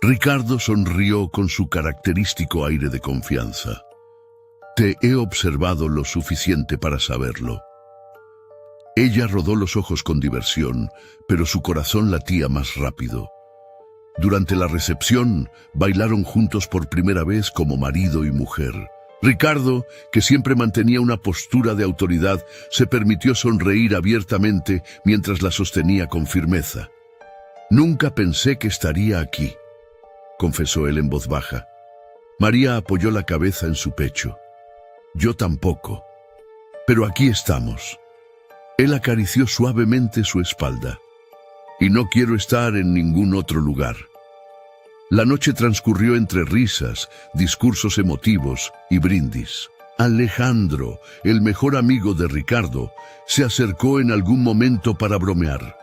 Ricardo sonrió con su característico aire de confianza. «Te he observado lo suficiente para saberlo». Ella rodó los ojos con diversión, pero su corazón latía más rápido. Durante la recepción, bailaron juntos por primera vez como marido y mujer. Ricardo, que siempre mantenía una postura de autoridad, se permitió sonreír abiertamente mientras la sostenía con firmeza. «Nunca pensé que estaría aquí», confesó él en voz baja. María apoyó la cabeza en su pecho. «Yo tampoco. Pero aquí estamos». Él acarició suavemente su espalda. «Y no quiero estar en ningún otro lugar». La noche transcurrió entre risas, discursos emotivos y brindis. Alejandro, el mejor amigo de Ricardo, se acercó en algún momento para bromear.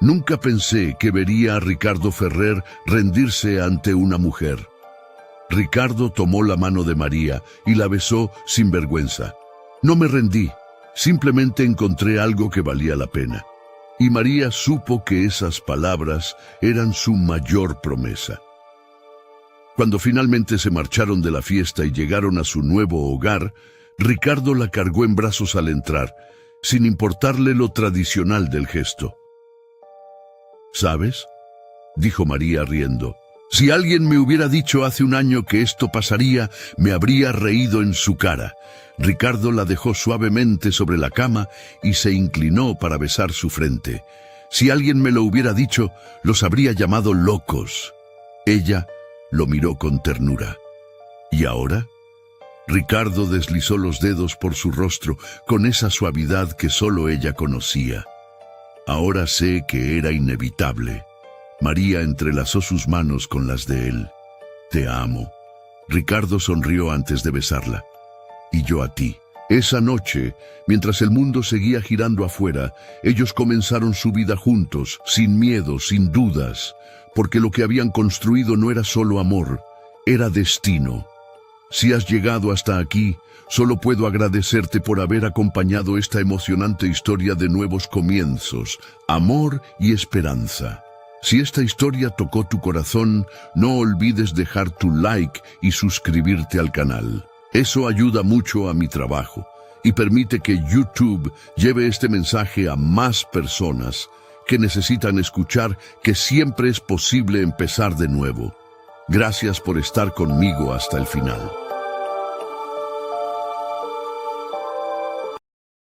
«Nunca pensé que vería a Ricardo Ferrer rendirse ante una mujer». Ricardo tomó la mano de María y la besó sin vergüenza. «No me rendí, simplemente encontré algo que valía la pena». Y María supo que esas palabras eran su mayor promesa. Cuando finalmente se marcharon de la fiesta y llegaron a su nuevo hogar, Ricardo la cargó en brazos al entrar, sin importarle lo tradicional del gesto. «¿Sabes?», dijo María riendo. «Si alguien me hubiera dicho hace un año que esto pasaría, me habría reído en su cara». Ricardo la dejó suavemente sobre la cama y se inclinó para besar su frente. «Si alguien me lo hubiera dicho, los habría llamado locos». Ella lo miró con ternura. «¿Y ahora?». Ricardo deslizó los dedos por su rostro con esa suavidad que solo ella conocía. «Ahora sé que era inevitable». María entrelazó sus manos con las de él. «Te amo». Ricardo sonrió antes de besarla. «Y yo a ti». Esa noche, mientras el mundo seguía girando afuera, ellos comenzaron su vida juntos, sin miedo, sin dudas, porque lo que habían construido no era solo amor, era destino. Si has llegado hasta aquí, solo puedo agradecerte por haber acompañado esta emocionante historia de nuevos comienzos, amor y esperanza. Si esta historia tocó tu corazón, no olvides dejar tu like y suscribirte al canal. Eso ayuda mucho a mi trabajo y permite que YouTube lleve este mensaje a más personas que necesitan escuchar que siempre es posible empezar de nuevo. Gracias por estar conmigo hasta el final.